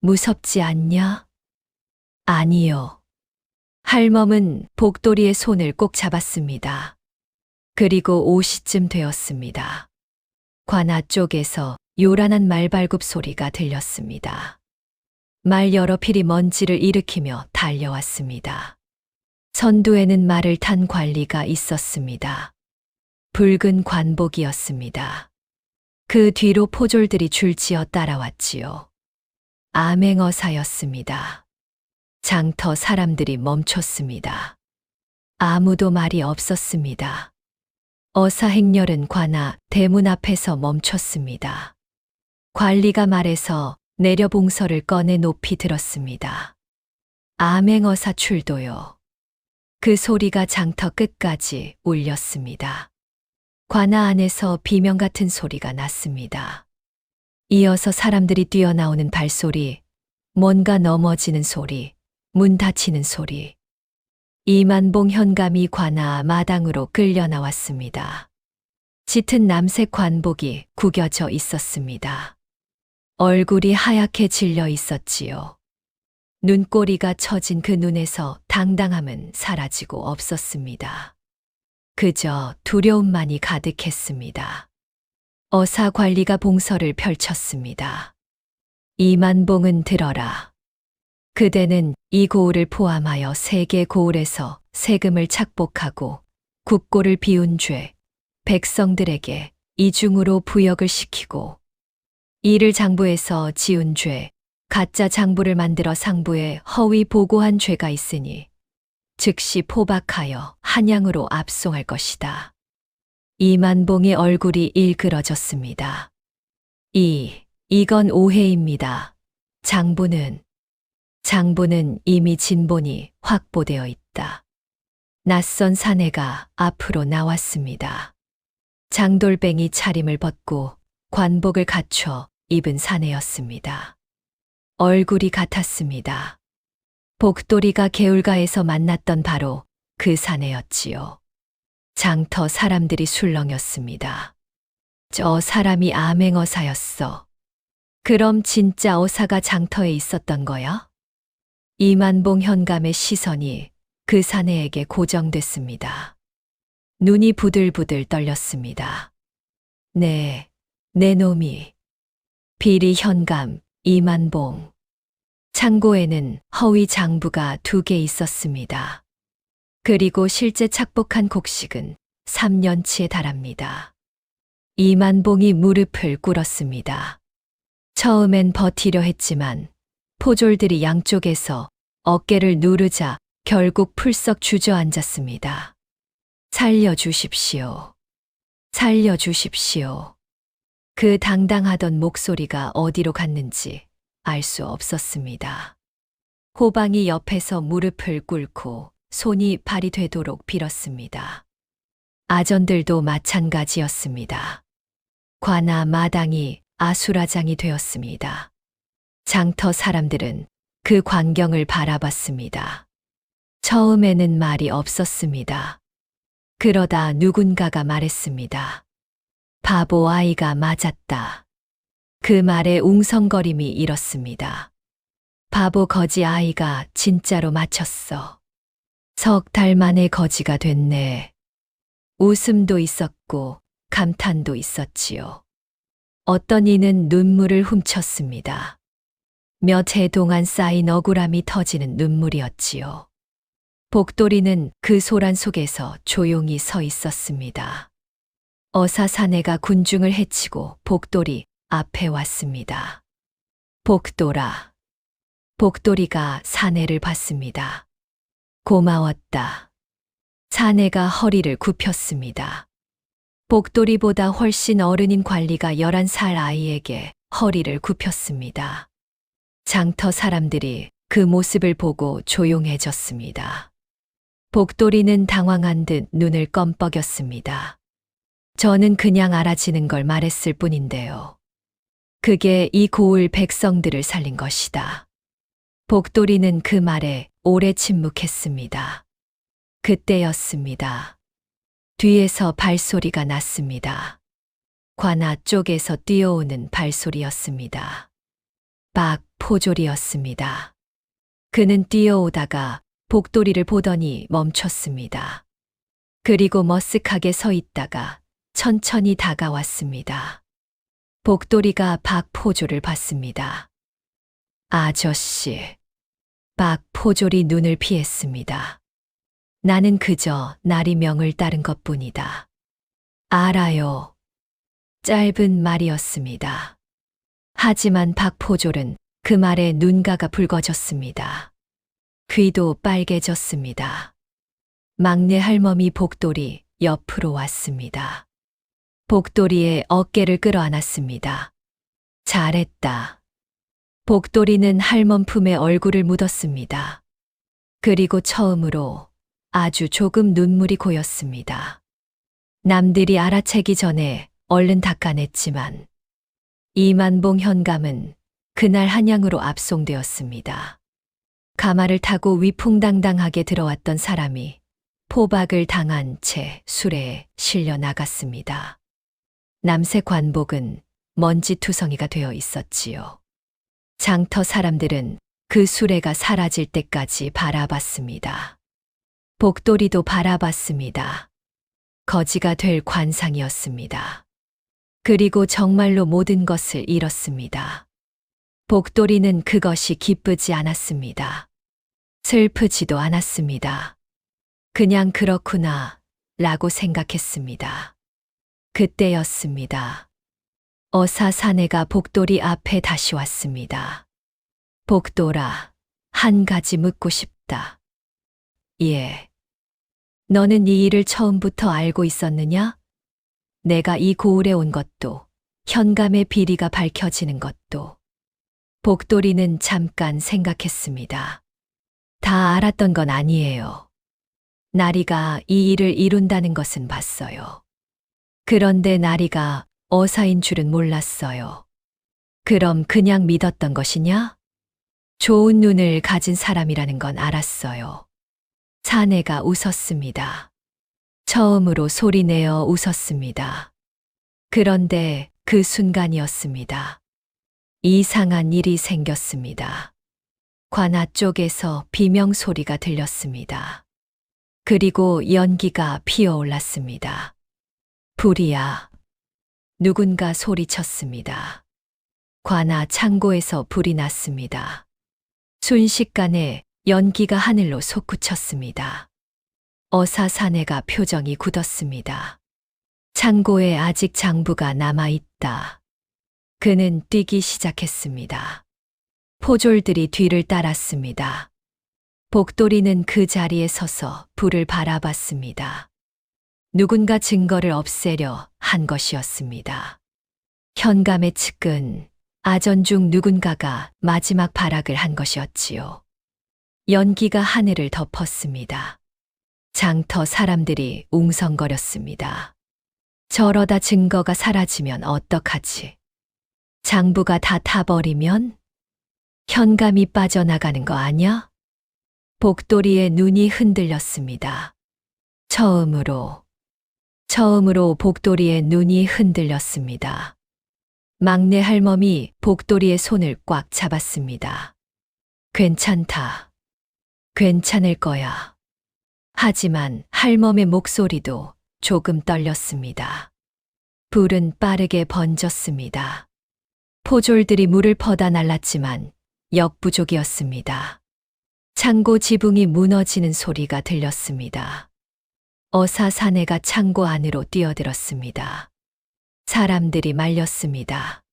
무섭지 않냐? 아니요. 할멈은 복돌이의 손을 꼭 잡았습니다. 그리고 5시쯤 되었습니다. 관아 쪽에서 요란한 말발굽 소리가 들렸습니다. 말 여러 필이 먼지를 일으키며 달려왔습니다. 선두에는 말을 탄 관리가 있었습니다. 붉은 관복이었습니다. 그 뒤로 포졸들이 줄지어 따라왔지요. 암행어사였습니다. 장터 사람들이 멈췄습니다. 아무도 말이 없었습니다. 어사 행렬은 관아 대문 앞에서 멈췄습니다. 관리가 말해서 내려 봉서를 꺼내 높이 들었습니다. 암행어사 출도요. 그 소리가 장터 끝까지 울렸습니다. 관아 안에서 비명 같은 소리가 났습니다. 이어서 사람들이 뛰어나오는 발소리, 뭔가 넘어지는 소리, 문 닫히는 소리. 이만봉 현감이 관아 마당으로 끌려 나왔습니다. 짙은 남색 관복이 구겨져 있었습니다. 얼굴이 하얗게 질려 있었지요. 눈꼬리가 처진 그 눈에서 당당함은 사라지고 없었습니다. 그저 두려움만이 가득했습니다. 어사 관리가 봉서를 펼쳤습니다. 이만봉은 들어라. 그대는 이 고을을 포함하여 3개 고을에서 세금을 착복하고 국고를 비운 죄, 백성들에게 이중으로 부역을 시키고 이를 장부에서 지은 죄, 가짜 장부를 만들어 상부에 허위 보고한 죄가 있으니 즉시 포박하여 한양으로 압송할 것이다. 이만봉의 얼굴이 일그러졌습니다. 이건 오해입니다. 장부는 이미 진본이 확보되어 있다. 낯선 사내가 앞으로 나왔습니다. 장돌뱅이 차림을 벗고 관복을 갖춰 입은 사내였습니다. 얼굴이 같았습니다. 복돌이가 개울가에서 만났던 바로 그 사내였지요. 장터 사람들이 술렁였습니다. 저 사람이 암행어사였어. 그럼 진짜 어사가 장터에 있었던 거야? 이만봉 현감의 시선이 그 사내에게 고정됐습니다. 눈이 부들부들 떨렸습니다. 내 놈이. 비리 현감, 이만봉. 창고에는 허위 장부가 2개 있었습니다. 그리고 실제 착복한 곡식은 3년치에 달합니다. 이만봉이 무릎을 꿇었습니다. 처음엔 버티려 했지만 포졸들이 양쪽에서 어깨를 누르자 결국 풀썩 주저앉았습니다. 살려주십시오. 살려주십시오. 그 당당하던 목소리가 어디로 갔는지 알 수 없었습니다. 호방이 옆에서 무릎을 꿇고 손이 발이 되도록 빌었습니다. 아전들도 마찬가지였습니다. 관아 마당이 아수라장이 되었습니다. 장터 사람들은 그 광경을 바라봤습니다. 처음에는 말이 없었습니다. 그러다 누군가가 말했습니다. 바보 아이가 맞았다. 그 말에 웅성거림이 일었습니다. 바보 거지 아이가 진짜로 맞췄어. 석 달 만에 거지가 됐네. 웃음도 있었고 감탄도 있었지요. 어떤 이는 눈물을 훔쳤습니다. 몇 해 동안 쌓인 억울함이 터지는 눈물이었지요. 복돌이는 그 소란 속에서 조용히 서 있었습니다. 어사 사내가 군중을 해치고 복돌이 앞에 왔습니다. 복돌아. 복돌이가 사내를 봤습니다. 고마웠다. 사내가 허리를 굽혔습니다. 복돌이보다 훨씬 어른인 관리가 11살 아이에게 허리를 굽혔습니다. 장터 사람들이 그 모습을 보고 조용해졌습니다. 복돌이는 당황한 듯 눈을 껌뻑였습니다. 저는 그냥 알아지는 걸 말했을 뿐인데요. 그게 이 고을 백성들을 살린 것이다. 복돌이는 그 말에 오래 침묵했습니다. 그때였습니다. 뒤에서 발소리가 났습니다. 관아 쪽에서 뛰어오는 발소리였습니다. 박포졸이었습니다. 그는 뛰어오다가 복돌이를 보더니 멈췄습니다. 그리고 머쓱하게 서 있다가 천천히 다가왔습니다. 복돌이가 박포졸을 봤습니다. 아저씨. 박포졸이 눈을 피했습니다. 나는 그저 나리 명을 따른 것뿐이다. 알아요. 짧은 말이었습니다. 하지만 박포졸은 그 말에 눈가가 붉어졌습니다. 귀도 빨개졌습니다. 막내 할머니 복돌이 옆으로 왔습니다. 복돌이의 어깨를 끌어안았습니다. 잘했다. 복돌이는 할멈 품에 얼굴을 묻었습니다. 그리고 처음으로 아주 조금 눈물이 고였습니다. 남들이 알아채기 전에 얼른 닦아냈지만 이만봉 현감은 그날 한양으로 압송되었습니다. 가마를 타고 위풍당당하게 들어왔던 사람이 포박을 당한 채 수레에 실려 나갔습니다. 남새 관복은 먼지투성이가 되어 있었지요. 장터 사람들은 그 수레가 사라질 때까지 바라봤습니다. 복돌이도 바라봤습니다. 거지가 될 관상이었습니다. 그리고 정말로 모든 것을 잃었습니다. 복돌이는 그것이 기쁘지 않았습니다. 슬프지도 않았습니다. 그냥 그렇구나 라고 생각했습니다. 그때였습니다. 어사 사내가 복돌이 앞에 다시 왔습니다. 복돌아, 한 가지 묻고 싶다. 예. 너는 이 일을 처음부터 알고 있었느냐? 내가 이 고을에 온 것도, 현감의 비리가 밝혀지는 것도. 복돌이는 잠깐 생각했습니다. 다 알았던 건 아니에요. 나리가 이 일을 이룬다는 것은 봤어요. 그런데 나리가 어사인 줄은 몰랐어요. 그럼 그냥 믿었던 것이냐? 좋은 눈을 가진 사람이라는 건 알았어요. 사내가 웃었습니다. 처음으로 소리내어 웃었습니다. 그런데 그 순간이었습니다. 이상한 일이 생겼습니다. 관아 쪽에서 비명소리가 들렸습니다. 그리고 연기가 피어올랐습니다. 불이야. 누군가 소리쳤습니다. 관아 창고에서 불이 났습니다. 순식간에 연기가 하늘로 솟구쳤습니다. 어사 사내가 표정이 굳었습니다. 창고에 아직 장부가 남아있다. 그는 뛰기 시작했습니다. 포졸들이 뒤를 따랐습니다. 복돌이는 그 자리에 서서 불을 바라봤습니다. 누군가 증거를 없애려 한 것이었습니다. 현감의 측근, 아전 중 누군가가 마지막 발악을 한 것이었지요. 연기가 하늘을 덮었습니다. 장터 사람들이 웅성거렸습니다. 저러다 증거가 사라지면 어떡하지? 장부가 다 타버리면? 현감이 빠져나가는 거 아냐? 복돌이의 눈이 흔들렸습니다. 처음으로 복돌이의 눈이 흔들렸습니다. 막내 할멈이 복돌이의 손을 꽉 잡았습니다. 괜찮다. 괜찮을 거야. 하지만 할멈의 목소리도 조금 떨렸습니다. 불은 빠르게 번졌습니다. 포졸들이 물을 퍼다 날랐지만 역부족이었습니다. 창고 지붕이 무너지는 소리가 들렸습니다. 어사 사내가 창고 안으로 뛰어들었습니다. 사람들이 말렸습니다.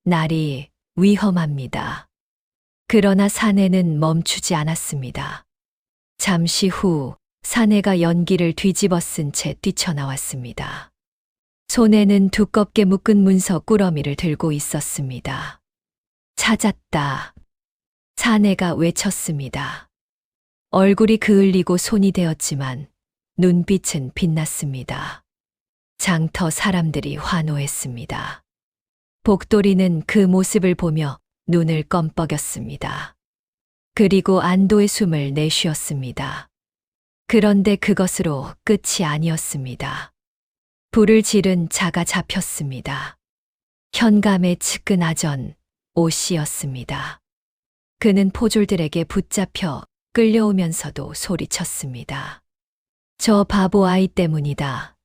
날이 위험합니다. 그러나 사내는 멈추지 않았습니다. 잠시 후 사내가 연기를 뒤집어 쓴 채 뛰쳐나왔습니다. 손에는 두껍게 묶은 문서 꾸러미를 들고 있었습니다. 찾았다. 사내가 외쳤습니다. 얼굴이 그을리고 손이 되었지만 눈빛은 빛났습니다. 장터 사람들이 환호했습니다. 복돌이는 그 모습을 보며 눈을 껌뻑였습니다. 그리고 안도의 숨을 내쉬었습니다. 그런데 그것으로 끝이 아니었습니다. 불을 지른 자가 잡혔습니다. 현감의 측근아전 오씨였습니다. 그는 포졸들에게 붙잡혀 끌려오면서도 소리쳤습니다. 저 바보 아이 때문이다.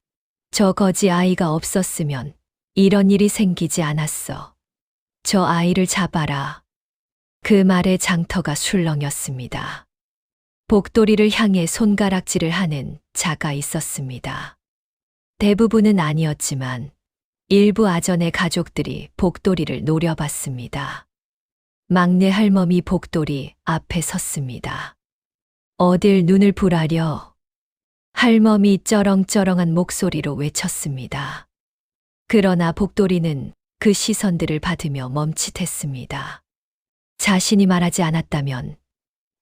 저 거지 아이가 없었으면 이런 일이 생기지 않았어. 저 아이를 잡아라. 그 말에 장터가 술렁였습니다. 복돌이를 향해 손가락질을 하는 자가 있었습니다. 대부분은 아니었지만 일부 아전의 가족들이 복돌이를 노려봤습니다. 막내 할멈이 복돌이 앞에 섰습니다. 어딜 눈을 부라려. 할멈이 쩌렁쩌렁한 목소리로 외쳤습니다. 그러나 복돌이는 그 시선들을 받으며 멈칫했습니다. 자신이 말하지 않았다면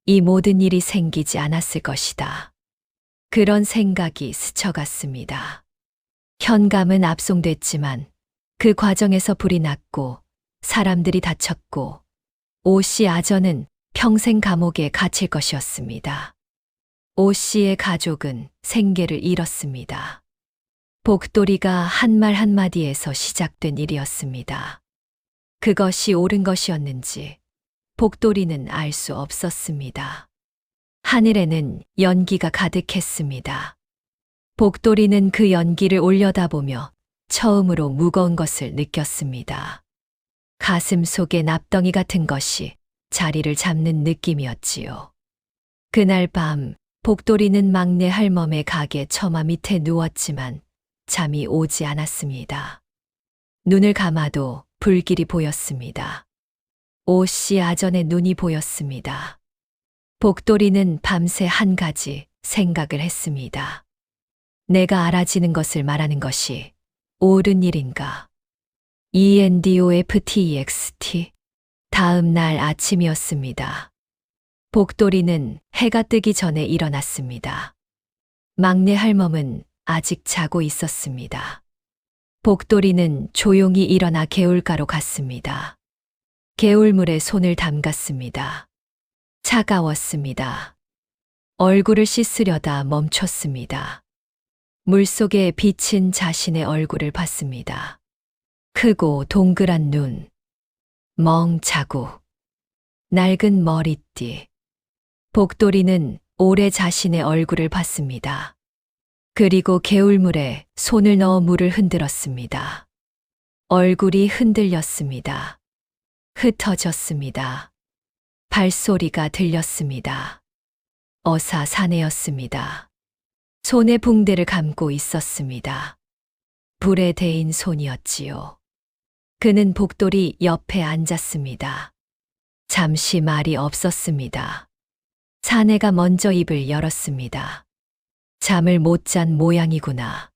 이 모든 일이 생기지 않았을 것이다. 그런 생각이 스쳐갔습니다. 현감은 압송됐지만 그 과정에서 불이 났고 사람들이 다쳤고 오씨 아전은 평생 감옥에 갇힐 것이었습니다. 오씨의 가족은 생계를 잃었습니다. 복돌이가 한 말 한마디에서 시작된 일이었습니다. 그것이 옳은 것이었는지 복돌이는 알 수 없었습니다. 하늘에는 연기가 가득했습니다. 복돌이는 그 연기를 올려다보며 처음으로 무거운 것을 느꼈습니다. 가슴 속에 납덩이 같은 것이 자리를 잡는 느낌이었지요. 그날 밤 복돌이는 막내 할멈의 가게 처마 밑에 누웠지만 잠이 오지 않았습니다. 눈을 감아도 불길이 보였습니다. 오씨 아전의 눈이 보였습니다. 복돌이는 밤새 한 가지 생각을 했습니다. 내가 알아지는 것을 말하는 것이 옳은 일인가? ENDOFTEXT. 다음 날 아침이었습니다. 복돌이는 해가 뜨기 전에 일어났습니다. 막내 할멈은 아직 자고 있었습니다. 복돌이는 조용히 일어나 개울가로 갔습니다. 개울물에 손을 담갔습니다. 차가웠습니다. 얼굴을 씻으려다 멈췄습니다. 물속에 비친 자신의 얼굴을 봤습니다. 크고 동그란 눈, 멍 자국, 낡은 머리띠. 복돌이는 오래 자신의 얼굴을 봤습니다. 그리고 개울물에 손을 넣어 물을 흔들었습니다. 얼굴이 흔들렸습니다. 흩어졌습니다. 발소리가 들렸습니다. 어사사내였습니다. 손에 붕대를 감고 있었습니다. 불에 대인 손이었지요. 그는 복돌이 옆에 앉았습니다. 잠시 말이 없었습니다. 사내가 먼저 입을 열었습니다. 잠을 못 잔 모양이구나.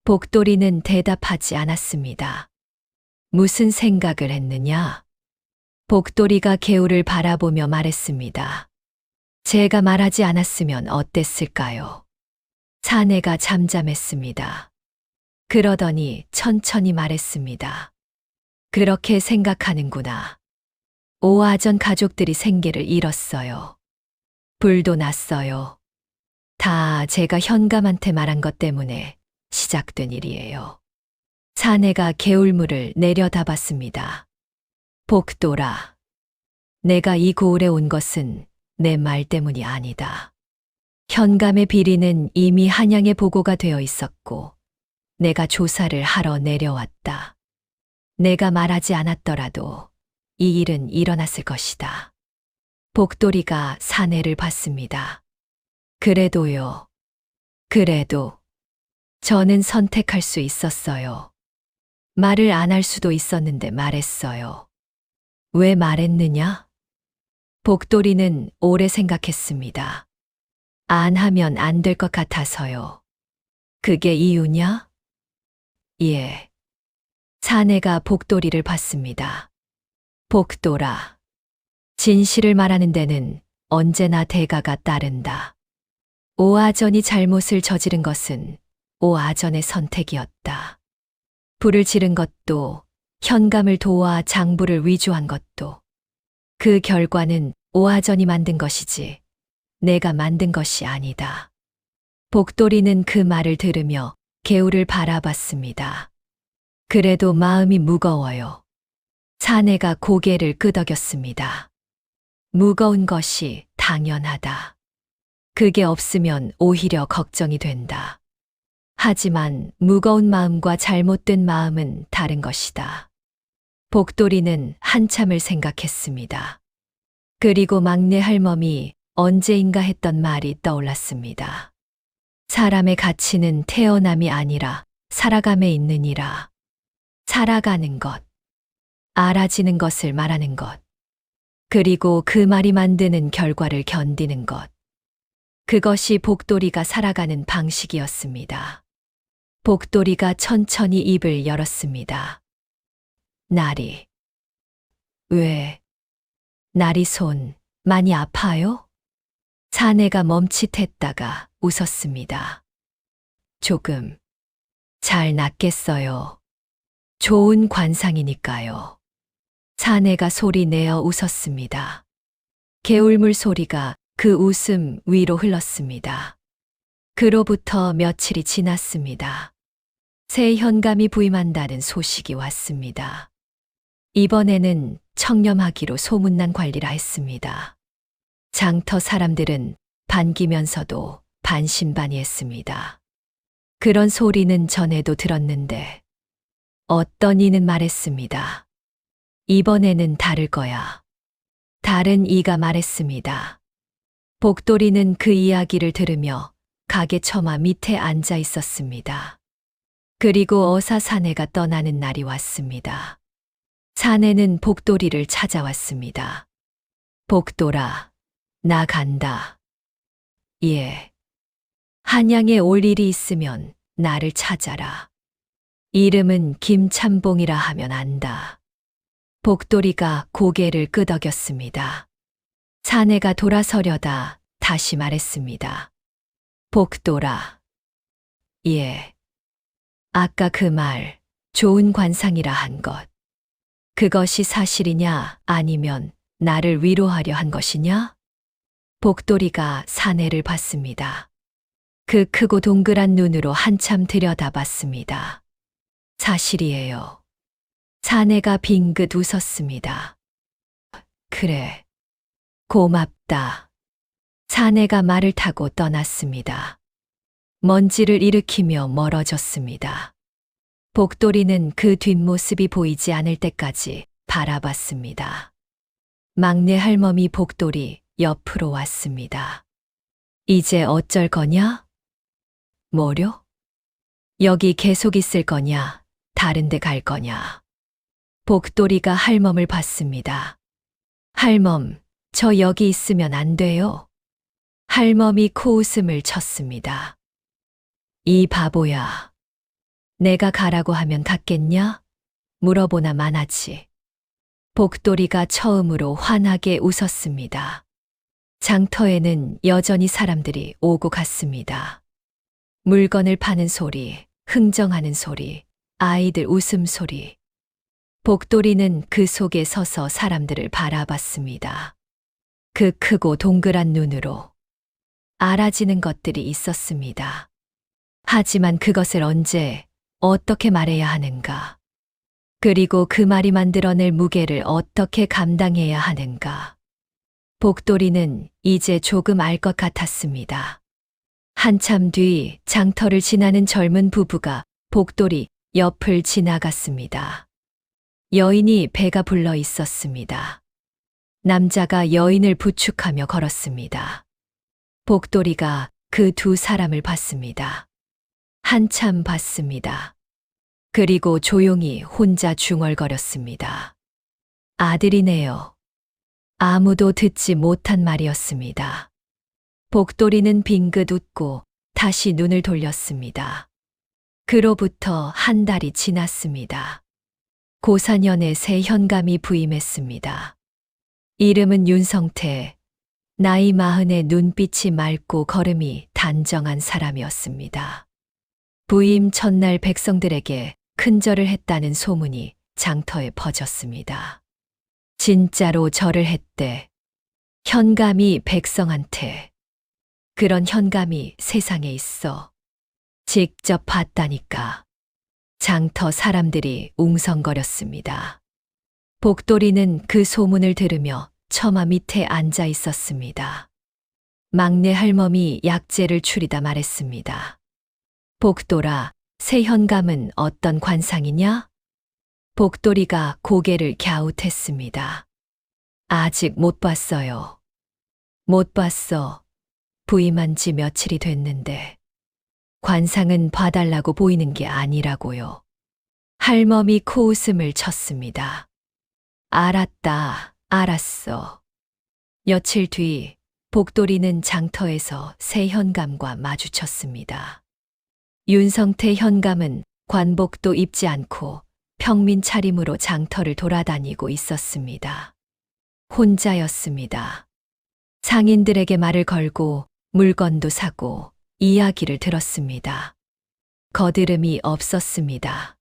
복돌이는 대답하지 않았습니다. 무슨 생각을 했느냐? 복돌이가 개울을 바라보며 말했습니다. 제가 말하지 않았으면 어땠을까요? 사내가 잠잠했습니다. 그러더니 천천히 말했습니다. 그렇게 생각하는구나. 오아전 가족들이 생계를 잃었어요. 불도 났어요. 다 제가 현감한테 말한 것 때문에 시작된 일이에요. 사내가 개울물을 내려다봤습니다. 복돌아, 내가 이 고을에 온 것은 내 말 때문이 아니다. 현감의 비리는 이미 한양에 보고가 되어 있었고 내가 조사를 하러 내려왔다. 내가 말하지 않았더라도 이 일은 일어났을 것이다. 복돌이가 사내를 봤습니다. 그래도요. 그래도 저는 선택할 수 있었어요. 말을 안 할 수도 있었는데 말했어요. 왜 말했느냐? 복돌이는 오래 생각했습니다. 안 하면 안 될 것 같아서요. 그게 이유냐? 예. 사내가 복돌이를 봤습니다. 복돌아. 진실을 말하는 데는 언제나 대가가 따른다. 오아전이 잘못을 저지른 것은 오아전의 선택이었다. 불을 지른 것도, 현감을 도와 장부를 위조한 것도, 그 결과는 오아전이 만든 것이지 내가 만든 것이 아니다. 복돌이는 그 말을 들으며 개울을 바라봤습니다. 그래도 마음이 무거워요. 사내가 고개를 끄덕였습니다. 무거운 것이 당연하다. 그게 없으면 오히려 걱정이 된다. 하지만 무거운 마음과 잘못된 마음은 다른 것이다. 복돌이는 한참을 생각했습니다. 그리고 막내 할멈이 언제인가 했던 말이 떠올랐습니다. 사람의 가치는 태어남이 아니라 살아감에 있느니라. 살아가는 것, 알아지는 것을 말하는 것, 그리고 그 말이 만드는 결과를 견디는 것. 그것이 복돌이가 살아가는 방식이었습니다. 복돌이가 천천히 입을 열었습니다. 나리. 왜? 나리 손 많이 아파요? 사내가 멈칫했다가 웃었습니다. 조금. 잘 낫겠어요. 좋은 관상이니까요. 사내가 소리 내어 웃었습니다. 개울물 소리가 그 웃음 위로 흘렀습니다. 그로부터 며칠이 지났습니다. 새 현감이 부임한다는 소식이 왔습니다. 이번에는 청렴하기로 소문난 관리라 했습니다. 장터 사람들은 반기면서도 반신반의했습니다. 그런 소리는 전에도 들었는데 어떤 이는 말했습니다. 이번에는 다를 거야. 다른 이가 말했습니다. 복돌이는 그 이야기를 들으며 가게 처마 밑에 앉아 있었습니다. 그리고 어사 사내가 떠나는 날이 왔습니다. 사내는 복돌이를 찾아왔습니다. 복돌아, 나 간다. 예. 한양에 올 일이 있으면 나를 찾아라. 이름은 김참봉이라 하면 안다. 복돌이가 고개를 끄덕였습니다. 사내가 돌아서려다 다시 말했습니다. 복돌아. 예. 아까 그 말, 좋은 관상이라 한 것. 그것이 사실이냐 아니면 나를 위로하려 한 것이냐? 복돌이가 사내를 봤습니다. 그 크고 동그란 눈으로 한참 들여다봤습니다. 사실이에요. 사내가 빙긋 웃었습니다. 그래. 고맙다. 사내가 말을 타고 떠났습니다. 먼지를 일으키며 멀어졌습니다. 복돌이는 그 뒷모습이 보이지 않을 때까지 바라봤습니다. 막내 할멈이 복돌이 옆으로 왔습니다. 이제 어쩔 거냐? 뭐려? 여기 계속 있을 거냐? 다른 데 갈 거냐? 복돌이가 할멈을 봤습니다. 할멈, 저 여기 있으면 안 돼요. 할멈이 코웃음을 쳤습니다. 이 바보야. 내가 가라고 하면 갔겠냐? 물어보나 마나지. 복돌이가 처음으로 환하게 웃었습니다. 장터에는 여전히 사람들이 오고 갔습니다. 물건을 파는 소리, 흥정하는 소리, 아이들 웃음소리. 복돌이는 그 속에 서서 사람들을 바라봤습니다. 그 크고 동그란 눈으로 알아지는 것들이 있었습니다. 하지만 그것을 언제, 어떻게 말해야 하는가? 그리고 그 말이 만들어낼 무게를 어떻게 감당해야 하는가? 복돌이는 이제 조금 알 것 같았습니다. 한참 뒤 장터를 지나는 젊은 부부가 복돌이 옆을 지나갔습니다. 여인이 배가 불러 있었습니다. 남자가 여인을 부축하며 걸었습니다. 복돌이가 그 두 사람을 봤습니다. 한참 봤습니다. 그리고 조용히 혼자 중얼거렸습니다. 아들이네요. 아무도 듣지 못한 말이었습니다. 복돌이는 빙긋 웃고 다시 눈을 돌렸습니다. 그로부터 한 달이 지났습니다. 고사년에 새 현감이 부임했습니다. 이름은 윤성태. 나이 40에 눈빛이 맑고 걸음이 단정한 사람이었습니다. 부임 첫날 백성들에게 큰절을 했다는 소문이 장터에 퍼졌습니다. 진짜로 절을 했대. 현감이 백성한테. 그런 현감이 세상에 있어. 직접 봤다니까. 장터 사람들이 웅성거렸습니다. 복돌이는 그 소문을 들으며 처마 밑에 앉아 있었습니다. 막내 할멈이 약재를 추리다 말했습니다. 복돌아, 새 현감은 어떤 관상이냐? 복돌이가 고개를 갸웃했습니다. 아직 못 봤어요. 못 봤어. 부임한 지 며칠이 됐는데. 관상은 봐달라고 보이는 게 아니라고요. 할멈이 코웃음을 쳤습니다. 알았다, 알았어. 며칠 뒤 복돌이는 장터에서 새 현감과 마주쳤습니다. 윤성태 현감은 관복도 입지 않고 평민 차림으로 장터를 돌아다니고 있었습니다. 혼자였습니다. 상인들에게 말을 걸고 물건도 사고 이야기를 들었습니다. 거드름이 없었습니다.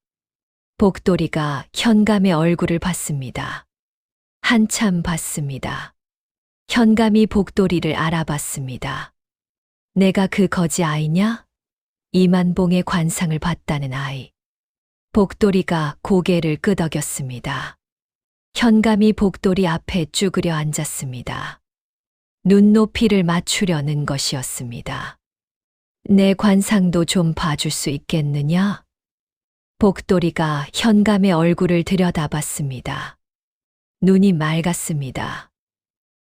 복돌이가 현감의 얼굴을 봤습니다. 한참 봤습니다. 현감이 복돌이를 알아봤습니다. 내가 그 거지 아이냐? 이만봉의 관상을 봤다는 아이. 복돌이가 고개를 끄덕였습니다. 현감이 복돌이 앞에 쭈그려 앉았습니다. 눈높이를 맞추려는 것이었습니다. 내 관상도 좀 봐줄 수 있겠느냐? 복돌이가 현감의 얼굴을 들여다봤습니다. 눈이 맑았습니다.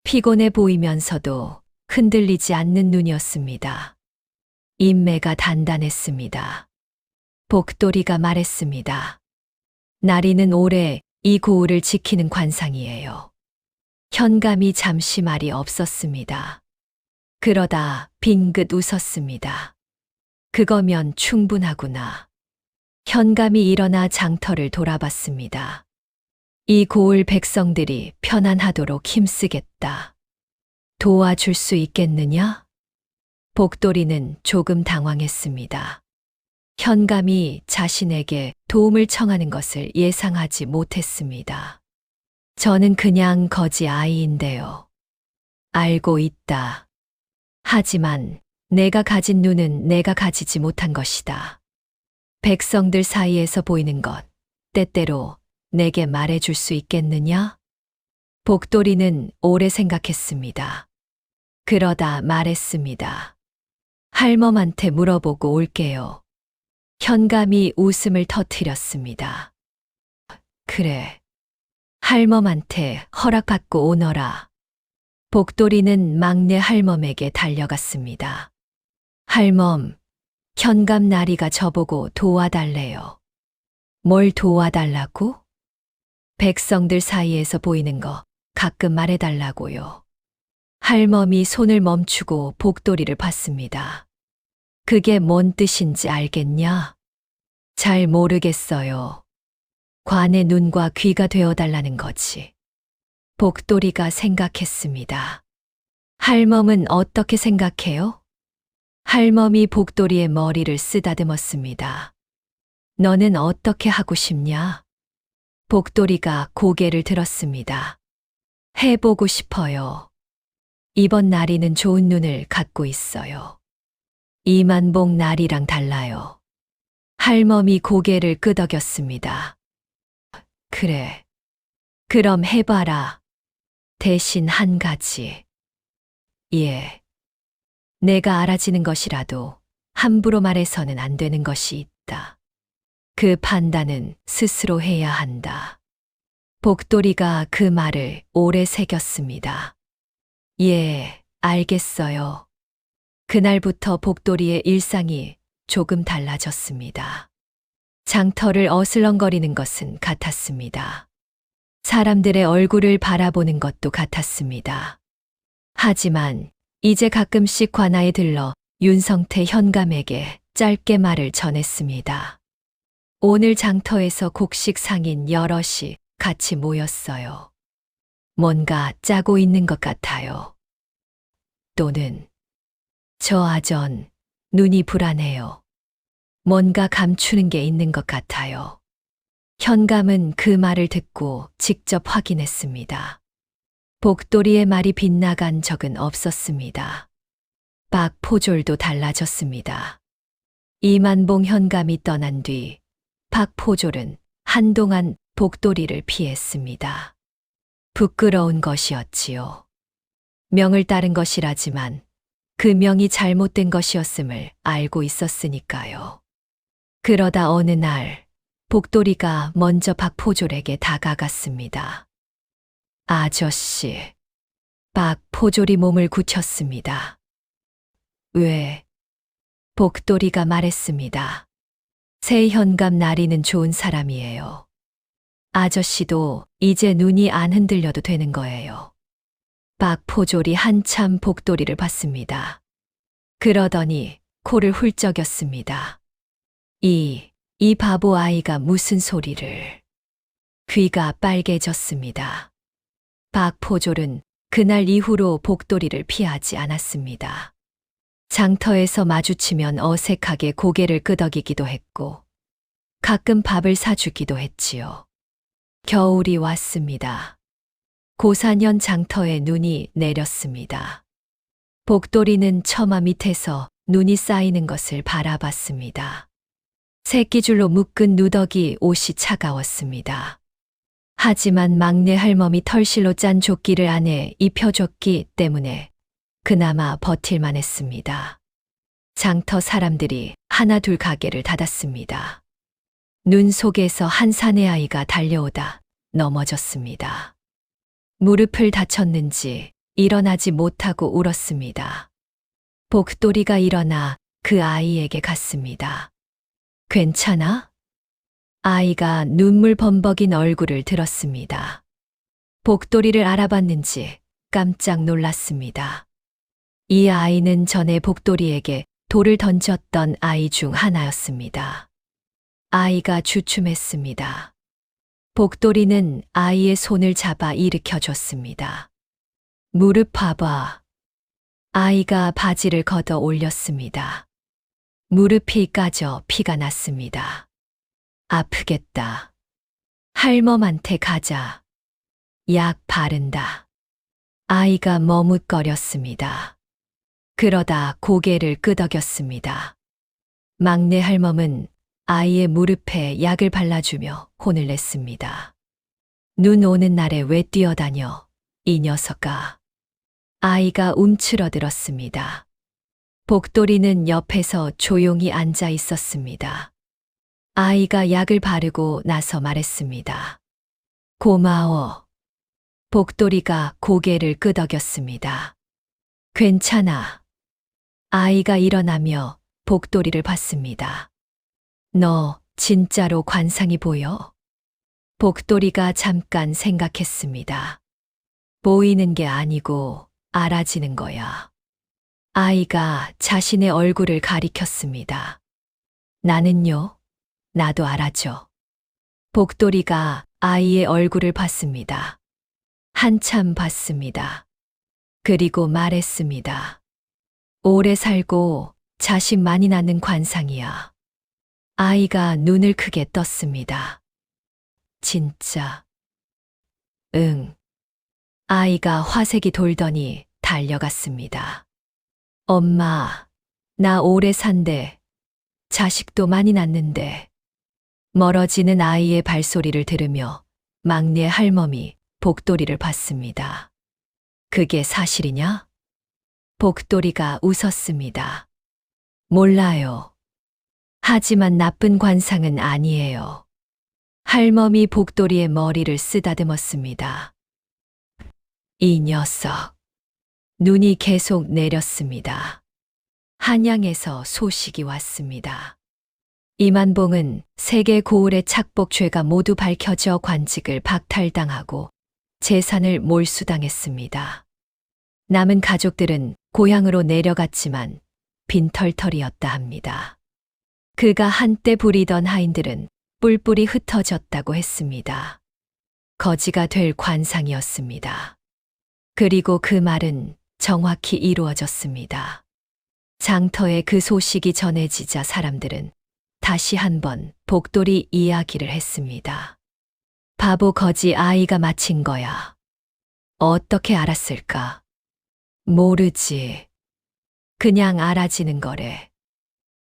피곤해 보이면서도 흔들리지 않는 눈이었습니다. 인매가 단단했습니다. 복돌이가 말했습니다. 나리는 올해 이 고을을 지키는 관상이에요. 현감이 잠시 말이 없었습니다. 그러다 빙긋 웃었습니다. 그거면 충분하구나. 현감이 일어나 장터를 돌아봤습니다. 이 고을 백성들이 편안하도록 힘쓰겠다. 도와줄 수 있겠느냐? 복돌이는 조금 당황했습니다. 현감이 자신에게 도움을 청하는 것을 예상하지 못했습니다. 저는 그냥 거지 아이인데요. 알고 있다. 하지만 내가 가진 눈은 내가 가지지 못한 것이다. 백성들 사이에서 보이는 것, 때때로 내게 말해줄 수 있겠느냐? 복돌이는 오래 생각했습니다. 그러다 말했습니다. 할멈한테 물어보고 올게요. 현감이 웃음을 터뜨렸습니다. 그래. 할멈한테 허락받고 오너라. 복돌이는 막내 할멈에게 달려갔습니다. 할멈, 현감 나리가 저보고 도와달래요. 뭘 도와달라고? 백성들 사이에서 보이는 거 가끔 말해달라고요. 할멈이 손을 멈추고 복돌이를 봤습니다. 그게 뭔 뜻인지 알겠냐? 잘 모르겠어요. 관의 눈과 귀가 되어달라는 거지. 복돌이가 생각했습니다. 할멈은 어떻게 생각해요? 할멈이 복돌이의 머리를 쓰다듬었습니다. 너는 어떻게 하고 싶냐? 복돌이가 고개를 들었습니다. 해보고 싶어요. 이번 나리는 좋은 눈을 갖고 있어요. 이만봉 나리랑 달라요. 할멈이 고개를 끄덕였습니다. 그래. 그럼 해봐라. 대신 한 가지. 예. 내가 알아지는 것이라도 함부로 말해서는 안 되는 것이 있다. 그 판단은 스스로 해야 한다. 복돌이가 그 말을 오래 새겼습니다. 예, 알겠어요. 그날부터 복돌이의 일상이 조금 달라졌습니다. 장터를 어슬렁거리는 것은 같았습니다. 사람들의 얼굴을 바라보는 것도 같았습니다. 하지만 이제 가끔씩 관아에 들러 윤성태 현감에게 짧게 말을 전했습니다. 오늘 장터에서 곡식 상인 여럿이 같이 모였어요. 뭔가 짜고 있는 것 같아요. 또는 저 아전 눈이 불안해요. 뭔가 감추는 게 있는 것 같아요. 현감은 그 말을 듣고 직접 확인했습니다. 복돌이의 말이 빗나간 적은 없었습니다. 박포졸도 달라졌습니다. 이만봉 현감이 떠난 뒤 박포졸은 한동안 복돌이를 피했습니다. 부끄러운 것이었지요. 명을 따른 것이라지만 그 명이 잘못된 것이었음을 알고 있었으니까요. 그러다 어느 날 복돌이가 먼저 박포졸에게 다가갔습니다. 아저씨. 박포졸이 몸을 굳혔습니다. 왜? 복돌이가 말했습니다. 새 현감 나리는 좋은 사람이에요. 아저씨도 이제 눈이 안 흔들려도 되는 거예요. 박포졸이 한참 복돌이를 봤습니다. 그러더니 코를 훌쩍였습니다. 이 바보 아이가 무슨 소리를. 귀가 빨개졌습니다. 박포졸은 그날 이후로 복돌이를 피하지 않았습니다. 장터에서 마주치면 어색하게 고개를 끄덕이기도 했고 가끔 밥을 사주기도 했지요. 겨울이 왔습니다. 고사년 장터에 눈이 내렸습니다. 복돌이는 처마 밑에서 눈이 쌓이는 것을 바라봤습니다. 새끼줄로 묶은 누더기 옷이 차가웠습니다. 하지만 막내 할멈이 털실로 짠 조끼를 안에 입혀줬기 때문에 그나마 버틸만 했습니다. 장터 사람들이 하나 둘 가게를 닫았습니다. 눈 속에서 한 사내 아이가 달려오다 넘어졌습니다. 무릎을 다쳤는지 일어나지 못하고 울었습니다. 복돌이가 일어나 그 아이에게 갔습니다. 괜찮아? 아이가 눈물 범벅인 얼굴을 들었습니다. 복돌이를 알아봤는지 깜짝 놀랐습니다. 이 아이는 전에 복돌이에게 돌을 던졌던 아이 중 하나였습니다. 아이가 주춤했습니다. 복돌이는 아이의 손을 잡아 일으켜줬습니다. 무릎 봐봐. 아이가 바지를 걷어 올렸습니다. 무릎이 까져 피가 났습니다. 아프겠다. 할멈한테 가자. 약 바른다. 아이가 머뭇거렸습니다. 그러다 고개를 끄덕였습니다. 막내 할멈은 아이의 무릎에 약을 발라주며 혼을 냈습니다. 눈 오는 날에 왜 뛰어다녀, 이 녀석아. 아이가 움츠러들었습니다. 복돌이는 옆에서 조용히 앉아 있었습니다. 아이가 약을 바르고 나서 말했습니다. 고마워. 복돌이가 고개를 끄덕였습니다. 괜찮아. 아이가 일어나며 복돌이를 봤습니다. 너 진짜로 관상이 보여? 복돌이가 잠깐 생각했습니다. 보이는 게 아니고 알아지는 거야. 아이가 자신의 얼굴을 가리켰습니다. 나는요? 나도 알아줘. 복돌이가 아이의 얼굴을 봤습니다. 한참 봤습니다. 그리고 말했습니다. 오래 살고 자식 많이 낳는 관상이야. 아이가 눈을 크게 떴습니다. 진짜? 응. 아이가 화색이 돌더니 달려갔습니다. 엄마, 나 오래 산대. 자식도 많이 낳는데. 멀어지는 아이의 발소리를 들으며 막내 할멈이 복돌이를 봤습니다. 그게 사실이냐? 복돌이가 웃었습니다. 몰라요. 하지만 나쁜 관상은 아니에요. 할멈이 복돌이의 머리를 쓰다듬었습니다. 이 녀석. 눈이 계속 내렸습니다. 한양에서 소식이 왔습니다. 이만봉은 세계 고을의 착복죄가 모두 밝혀져 관직을 박탈당하고 재산을 몰수당했습니다. 남은 가족들은 고향으로 내려갔지만 빈털털이었다 합니다. 그가 한때 부리던 하인들은 뿔뿔이 흩어졌다고 했습니다. 거지가 될 관상이었습니다. 그리고 그 말은 정확히 이루어졌습니다. 장터에 그 소식이 전해지자 사람들은 다시 한번 복돌이 이야기를 했습니다. 바보 거지 아이가 마친 거야. 어떻게 알았을까? 모르지. 그냥 알아지는 거래.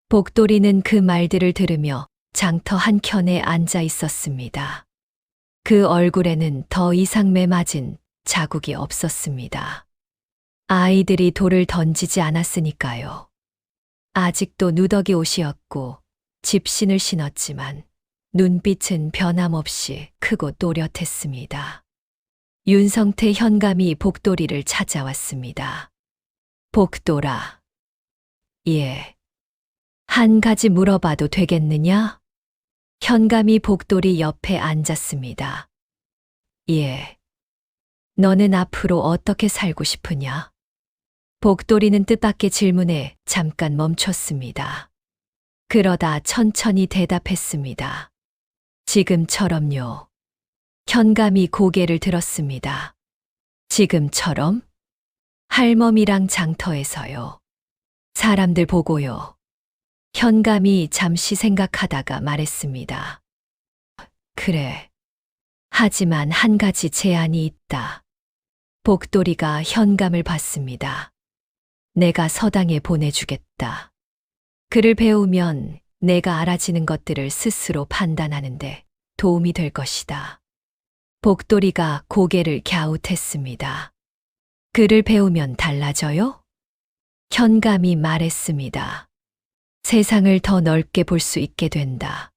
복돌이는 그 말들을 들으며 장터 한켠에 앉아 있었습니다. 그 얼굴에는 더 이상 매맞은 자국이 없었습니다. 아이들이 돌을 던지지 않았으니까요. 아직도 누더기 옷이었고 집신을 신었지만 눈빛은 변함없이 크고 또렷했습니다. 윤성태 현감이 복돌이를 찾아왔습니다. 복돌아. 예. 한 가지 물어봐도 되겠느냐? 현감이 복돌이 옆에 앉았습니다. 예. 너는 앞으로 어떻게 살고 싶으냐? 복돌이는 뜻밖의 질문에 잠깐 멈췄습니다. 그러다 천천히 대답했습니다. 지금처럼요. 현감이 고개를 들었습니다. 지금처럼? 할멈이랑 장터에서요. 사람들 보고요. 현감이 잠시 생각하다가 말했습니다. 그래. 하지만 한 가지 제한이 있다. 복돌이가 현감을 봤습니다. 내가 서당에 보내주겠다. 글을 배우면 내가 알아지는 것들을 스스로 판단하는데 도움이 될 것이다. 복돌이가 고개를 갸웃했습니다. 글을 배우면 달라져요? 현감이 말했습니다. 세상을 더 넓게 볼 수 있게 된다.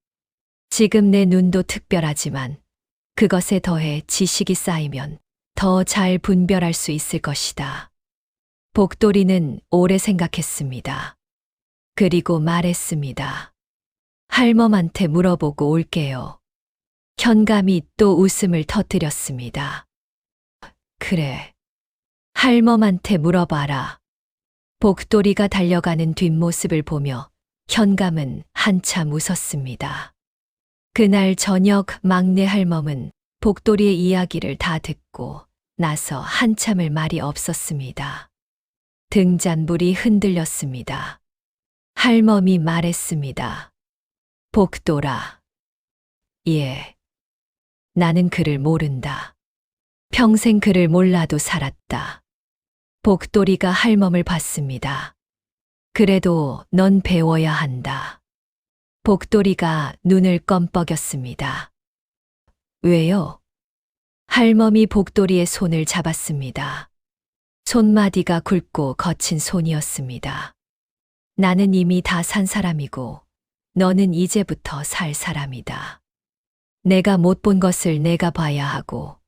지금 내 눈도 특별하지만 그것에 더해 지식이 쌓이면 더 잘 분별할 수 있을 것이다. 복돌이는 오래 생각했습니다. 그리고 말했습니다. 할멈한테 물어보고 올게요. 현감이 또 웃음을 터뜨렸습니다. 그래. 할멈한테 물어봐라. 복돌이가 달려가는 뒷모습을 보며 현감은 한참 웃었습니다. 그날 저녁 막내 할멈은 복돌이의 이야기를 다 듣고 나서 한참을 말이 없었습니다. 등잔불이 흔들렸습니다. 할멈이 말했습니다. 복돌아. 예. 나는 그를 모른다. 평생 그를 몰라도 살았다. 복돌이가 할멈을 봤습니다. 그래도 넌 배워야 한다. 복돌이가 눈을 껌뻑였습니다. 왜요? 할멈이 복돌이의 손을 잡았습니다. 손마디가 굵고 거친 손이었습니다. 나는 이미 다 산 사람이고 너는 이제부터 살 사람이다. 내가 못 본 것을 내가 봐야 하고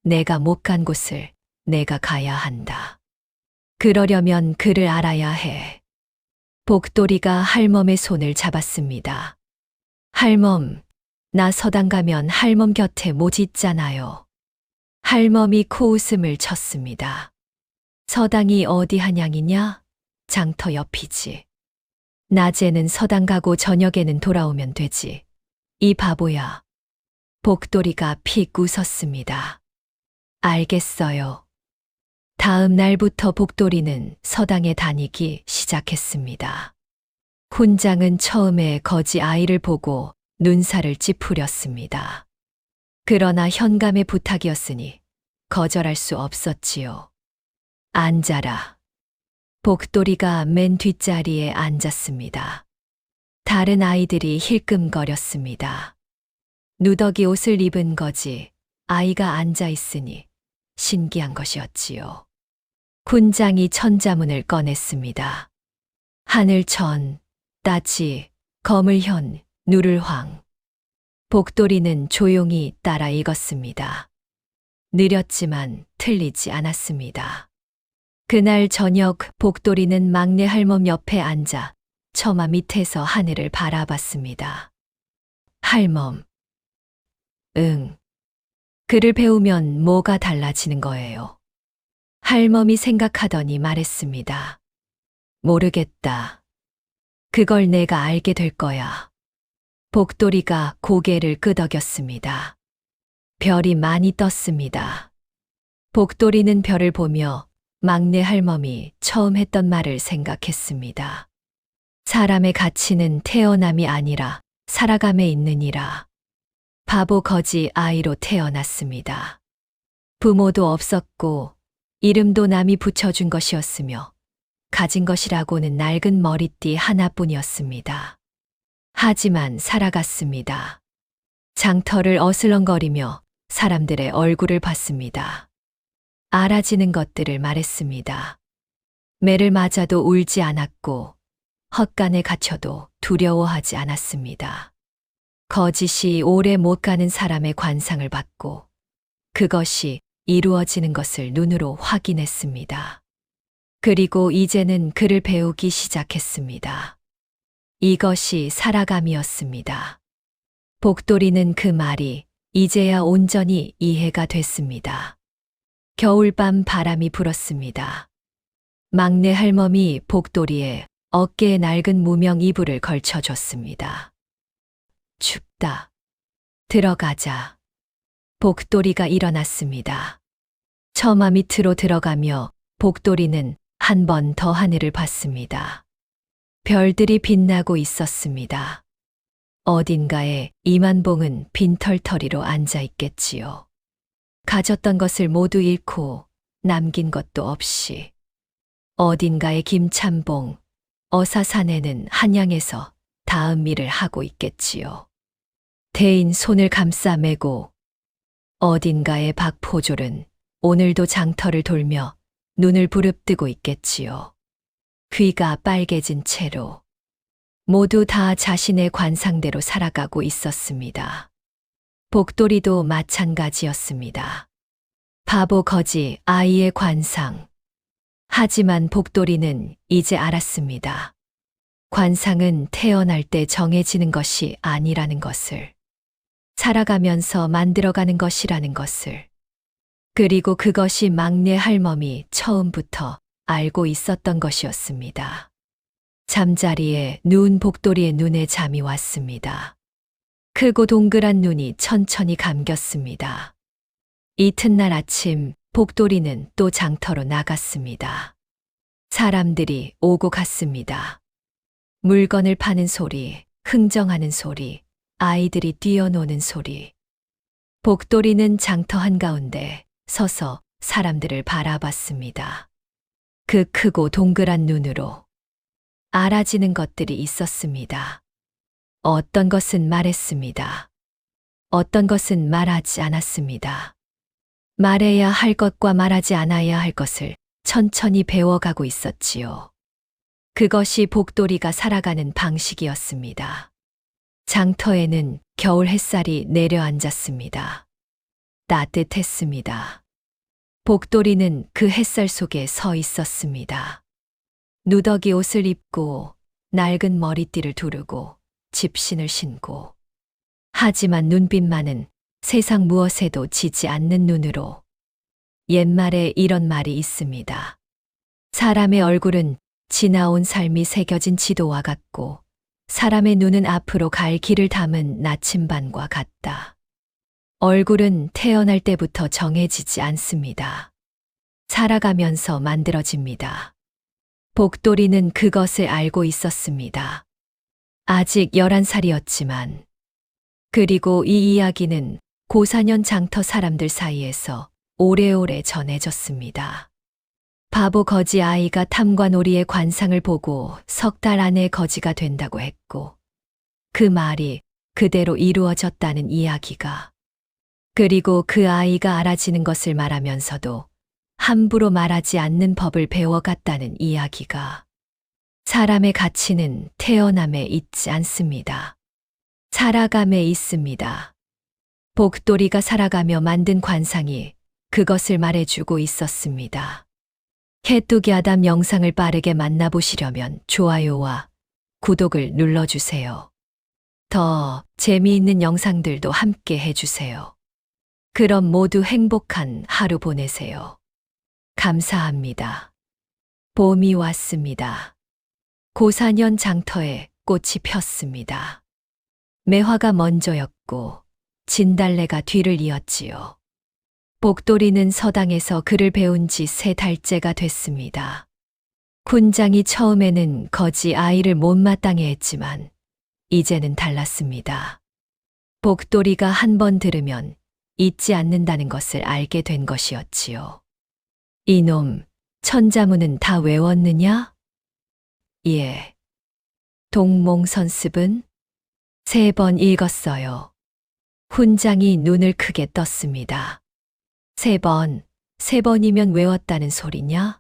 내가 못 간 곳을 내가 가야 한다. 그러려면 그를 알아야 해. 복돌이가 할멈의 손을 잡았습니다. 할멈, 나 서당 가면 할멈 곁에 못 있잖아요. 할멈이 코웃음을 쳤습니다. 서당이 어디 한양이냐? 장터 옆이지. 낮에는 서당 가고 저녁에는 돌아오면 되지. 이 바보야. 복돌이가 픽 웃었습니다. 알겠어요. 다음 날부터 복돌이는 서당에 다니기 시작했습니다. 훈장은 처음에 거지 아이를 보고 눈살을 찌푸렸습니다. 그러나 현감의 부탁이었으니 거절할 수 없었지요. 앉아라. 복돌이가 맨 뒷자리에 앉았습니다. 다른 아이들이 힐끔거렸습니다. 누더기 옷을 입은 거지 아이가 앉아 있으니 신기한 것이었지요. 훈장이 천자문을 꺼냈습니다. 하늘천, 따지, 거물현, 누를황. 복돌이는 조용히 따라 읽었습니다. 느렸지만 틀리지 않았습니다. 그날 저녁 복돌이는 막내 할멈 옆에 앉아 처마 밑에서 하늘을 바라봤습니다. 할멈. 응. 글을 배우면 뭐가 달라지는 거예요? 할멈이 생각하더니 말했습니다. 모르겠다. 그걸 내가 알게 될 거야. 복돌이가 고개를 끄덕였습니다. 별이 많이 떴습니다. 복돌이는 별을 보며 막내 할멈이 처음 했던 말을 생각했습니다. 사람의 가치는 태어남이 아니라 살아감에 있느니라. 바보 거지 아이로 태어났습니다. 부모도 없었고 이름도 남이 붙여준 것이었으며 가진 것이라고는 낡은 머리띠 하나뿐이었습니다. 하지만 살아갔습니다. 장터를 어슬렁거리며 사람들의 얼굴을 봤습니다. 알아지는 것들을 말했습니다. 매를 맞아도 울지 않았고 헛간에 갇혀도 두려워하지 않았습니다. 거짓이 오래 못 가는 사람의 관상을 받고 그것이 이루어지는 것을 눈으로 확인했습니다. 그리고 이제는 그를 배우기 시작했습니다. 이것이 살아감이었습니다. 복돌이는 그 말이 이제야 온전히 이해가 됐습니다. 겨울밤 바람이 불었습니다. 막내 할멈이 복돌이의 어깨에 낡은 무명 이불을 걸쳐줬습니다. 춥다. 들어가자. 복돌이가 일어났습니다. 처마 밑으로 들어가며 복돌이는 한 번 더 하늘을 봤습니다. 별들이 빛나고 있었습니다. 어딘가에 이만봉은 빈털터리로 앉아 있겠지요. 가졌던 것을 모두 잃고 남긴 것도 없이. 어딘가에 김참봉, 어사산에는 한양에서 다음 일을 하고 있겠지요. 대인 손을 감싸 매고 어딘가에 박포졸은 오늘도 장터를 돌며 눈을 부릅뜨고 있겠지요. 귀가 빨개진 채로 모두 다 자신의 관상대로 살아가고 있었습니다. 복돌이도 마찬가지였습니다. 바보 거지 아이의 관상. 하지만 복돌이는 이제 알았습니다. 관상은 태어날 때 정해지는 것이 아니라는 것을. 살아가면서 만들어가는 것이라는 것을. 그리고 그것이 막내 할멈이 처음부터 알고 있었던 것이었습니다. 잠자리에 누운 복돌이의 눈에 잠이 왔습니다. 크고 동그란 눈이 천천히 감겼습니다. 이튿날 아침 복돌이는 또 장터로 나갔습니다. 사람들이 오고 갔습니다. 물건을 파는 소리, 흥정하는 소리, 아이들이 뛰어노는 소리. 복돌이는 장터 한가운데 서서 사람들을 바라봤습니다. 그 크고 동그란 눈으로 알아지는 것들이 있었습니다. 어떤 것은 말했습니다. 어떤 것은 말하지 않았습니다. 말해야 할 것과 말하지 않아야 할 것을 천천히 배워가고 있었지요. 그것이 복돌이가 살아가는 방식이었습니다. 장터에는 겨울 햇살이 내려앉았습니다. 따뜻했습니다. 복돌이는 그 햇살 속에 서 있었습니다. 누더기 옷을 입고 낡은 머리띠를 두르고 집신을 신고. 하지만 눈빛만은 세상 무엇에도 지지 않는 눈으로. 옛말에 이런 말이 있습니다. 사람의 얼굴은 지나온 삶이 새겨진 지도와 같고 사람의 눈은 앞으로 갈 길을 담은 나침반과 같다. 얼굴은 태어날 때부터 정해지지 않습니다. 살아가면서 만들어집니다. 복돌이는 그것을 알고 있었습니다. 아직 11살이었지만. 그리고 이 이야기는 고사년 장터 사람들 사이에서 오래오래 전해졌습니다. 바보 거지 아이가 탐관오리의 관상을 보고 석 달 안에 거지가 된다고 했고 그 말이 그대로 이루어졌다는 이야기가. 그리고 그 아이가 알아지는 것을 말하면서도 함부로 말하지 않는 법을 배워갔다는 이야기가. 사람의 가치는 태어남에 있지 않습니다. 살아감에 있습니다. 복돌이가 살아가며 만든 관상이 그것을 말해주고 있었습니다. 해뚜기 아담 영상을 빠르게 만나보시려면 좋아요와 구독을 눌러주세요. 더 재미있는 영상들도 함께 해주세요. 그럼 모두 행복한 하루 보내세요. 감사합니다. 봄이 왔습니다. 고사년 장터에 꽃이 폈습니다. 매화가 먼저였고 진달래가 뒤를 이었지요. 복돌이는 서당에서 글을 배운 지 3달째가 됐습니다. 군장이 처음에는 거지 아이를 못마땅해 했지만 이제는 달랐습니다. 복돌이가 한 번 들으면 잊지 않는다는 것을 알게 된 것이었지요. 이놈, 천자문은 다 외웠느냐? 예. 동몽선습은? 3번 읽었어요. 훈장이 눈을 크게 떴습니다. 3번, 3번이면 외웠다는 소리냐?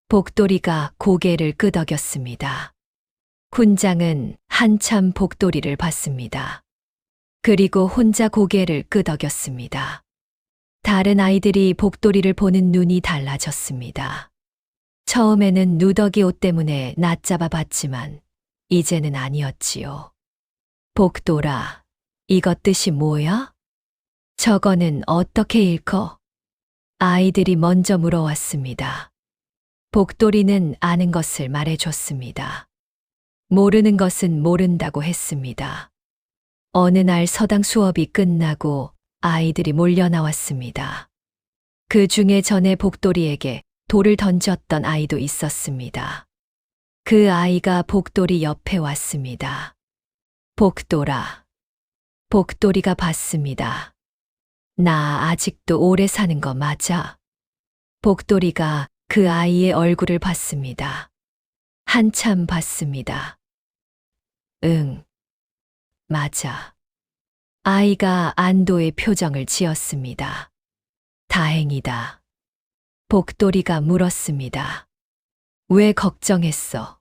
복돌이가 고개를 끄덕였습니다. 훈장은 한참 복돌이를 봤습니다. 그리고 혼자 고개를 끄덕였습니다. 다른 아이들이 복돌이를 보는 눈이 달라졌습니다. 처음에는 누더기 옷 때문에 낮잡아 봤지만 이제는 아니었지요. 복돌아, 이것 뜻이 뭐야? 저거는 어떻게 읽어? 아이들이 먼저 물어왔습니다. 복돌이는 아는 것을 말해줬습니다. 모르는 것은 모른다고 했습니다. 어느 날 서당 수업이 끝나고 아이들이 몰려 나왔습니다. 그 중에 전에 복돌이에게 돌을 던졌던 아이도 있었습니다. 그 아이가 복돌이 옆에 왔습니다. 복돌아. 복돌이가 봤습니다. 나 아직도 오래 사는 거 맞아? 복돌이가 그 아이의 얼굴을 봤습니다. 한참 봤습니다. 응. 맞아. 아이가 안도의 표정을 지었습니다. 다행이다. 복돌이가 물었습니다. 왜 걱정했어?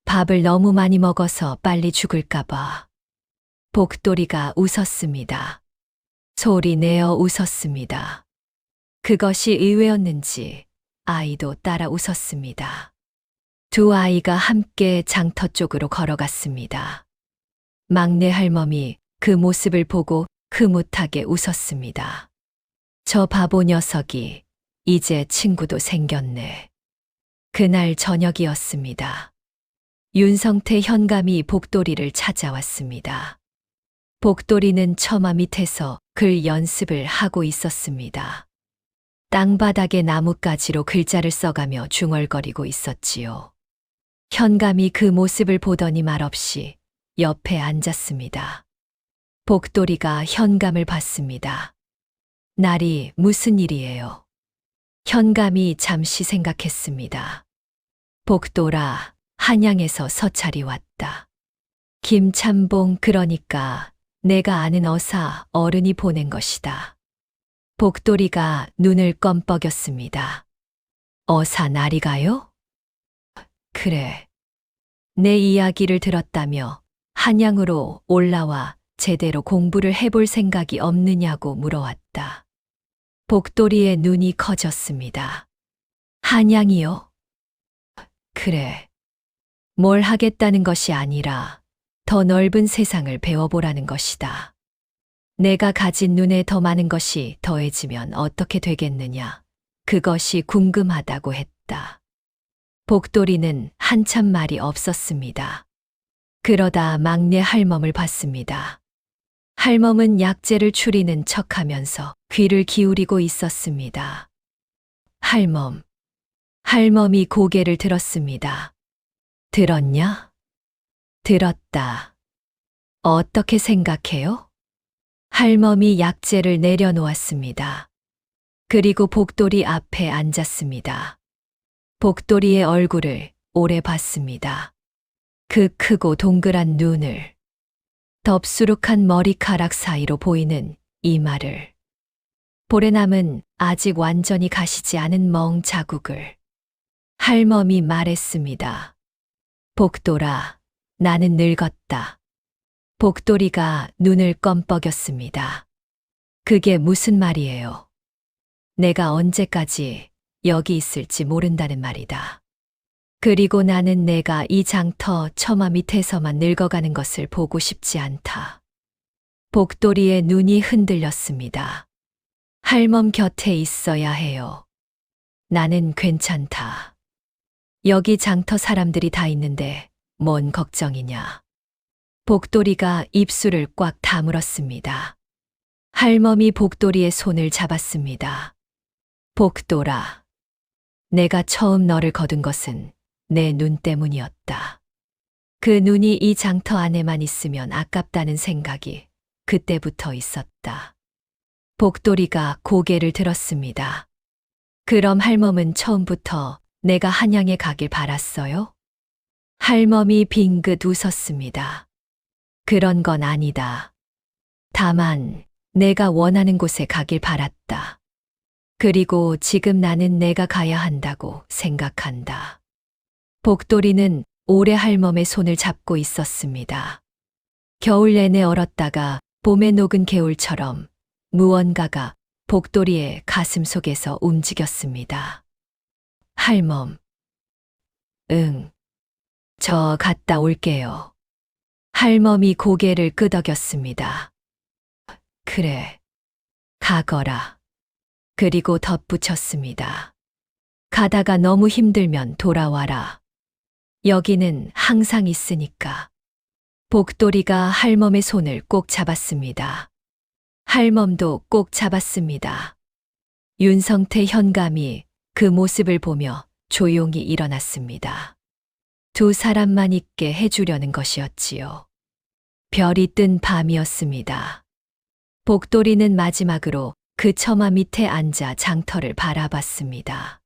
밥을 너무 많이 먹어서 빨리 죽을까봐. 복돌이가 웃었습니다. 소리 내어 웃었습니다. 그것이 의외였는지 아이도 따라 웃었습니다. 두 아이가 함께 장터 쪽으로 걸어갔습니다. 막내 할멈이 그 모습을 보고 흐뭇하게 웃었습니다. 저 바보 녀석이 이제 친구도 생겼네. 그날 저녁이었습니다. 윤성태 현감이 복돌이를 찾아왔습니다. 복돌이는 처마 밑에서 글 연습을 하고 있었습니다. 땅바닥에 나뭇가지로 글자를 써가며 중얼거리고 있었지요. 현감이 그 모습을 보더니 말없이 옆에 앉았습니다. 복돌이가 현감을 봤습니다. 날이 무슨 일이에요? 현감이 잠시 생각했습니다. 복돌아, 한양에서 서찰이 왔다. 김참봉, 그러니까 내가 아는 어사 어른이 보낸 것이다. 복돌이가 눈을 껌뻑였습니다. 어사 나리가요? 그래. 내 이야기를 들었다며 한양으로 올라와 제대로 공부를 해볼 생각이 없느냐고 물어왔다. 복돌이의 눈이 커졌습니다. 한양이요? 그래. 뭘 하겠다는 것이 아니라 더 넓은 세상을 배워보라는 것이다. 내가 가진 눈에 더 많은 것이 더해지면 어떻게 되겠느냐. 그것이 궁금하다고 했다. 복돌이는 한참 말이 없었습니다. 그러다 막내 할멈을 봤습니다. 할멈은 약재를 추리는 척하면서 귀를 기울이고 있었습니다. 할멈. 할멈이 고개를 들었습니다. 들었냐? 들었다. 어떻게 생각해요? 할멈이 약재를 내려놓았습니다. 그리고 복돌이 앞에 앉았습니다. 복돌이의 얼굴을 오래 봤습니다. 그 크고 동그란 눈을, 덥수룩한 머리카락 사이로 보이는 이마를, 볼에 남은 아직 완전히 가시지 않은 멍 자국을. 할멈이 말했습니다. 복돌아, 나는 늙었다. 복돌이가 눈을 껌뻑였습니다. 그게 무슨 말이에요? 내가 언제까지 여기 있을지 모른다는 말이다. 그리고 나는 내가 이 장터 처마 밑에서만 늙어가는 것을 보고 싶지 않다. 복돌이의 눈이 흔들렸습니다. 할멈 곁에 있어야 해요. 나는 괜찮다. 여기 장터 사람들이 다 있는데 뭔 걱정이냐. 복돌이가 입술을 꽉 다물었습니다. 할멈이 복돌이의 손을 잡았습니다. 복돌아, 내가 처음 너를 거둔 것은 내 눈 때문이었다. 그 눈이 이 장터 안에만 있으면 아깝다는 생각이 그때부터 있었다. 복돌이가 고개를 들었습니다. 그럼 할멈은 처음부터 내가 한양에 가길 바랐어요? 할멈이 빙긋 웃었습니다. 그런 건 아니다. 다만 내가 원하는 곳에 가길 바랐다. 그리고 지금 나는 내가 가야 한다고 생각한다. 복돌이는 오래 할멈의 손을 잡고 있었습니다. 겨울 내내 얼었다가 봄에 녹은 개울처럼 무언가가 복돌이의 가슴 속에서 움직였습니다. 할멈. 응. 저 갔다 올게요. 할멈이 고개를 끄덕였습니다. 그래. 가거라. 그리고 덧붙였습니다. 가다가 너무 힘들면 돌아와라. 여기는 항상 있으니까. 복돌이가 할멈의 손을 꼭 잡았습니다. 할멈도 꼭 잡았습니다. 윤성태 현감이 그 모습을 보며 조용히 일어났습니다. 두 사람만 있게 해주려는 것이었지요. 별이 뜬 밤이었습니다. 복돌이는 마지막으로 그 처마 밑에 앉아 장터를 바라봤습니다.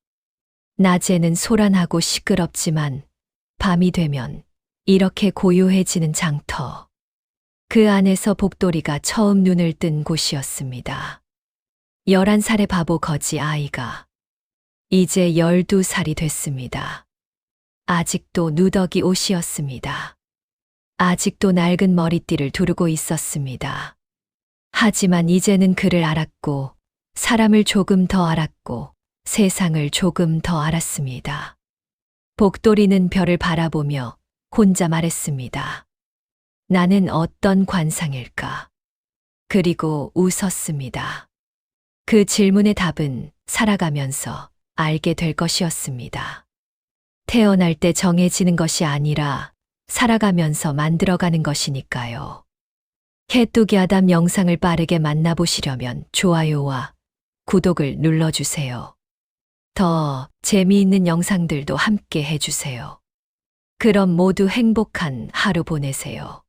낮에는 소란하고 시끄럽지만 밤이 되면 이렇게 고요해지는 장터. 그 안에서 복돌이가 처음 눈을 뜬 곳이었습니다. 11살의 바보 거지 아이가 이제 12살이 됐습니다. 아직도 누더기 옷이었습니다. 아직도 낡은 머리띠를 두르고 있었습니다. 하지만 이제는 그를 알았고, 사람을 조금 더 알았고, 세상을 조금 더 알았습니다. 복돌이는 별을 바라보며 혼자 말했습니다. 나는 어떤 관상일까? 그리고 웃었습니다. 그 질문의 답은 살아가면서 알게 될 것이었습니다. 태어날 때 정해지는 것이 아니라 살아가면서 만들어가는 것이니까요. 해뚜기 아담 영상을 빠르게 만나보시려면 좋아요와 구독을 눌러주세요. 더 재미있는 영상들도 함께 해주세요. 그럼 모두 행복한 하루 보내세요.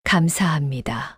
감사합니다.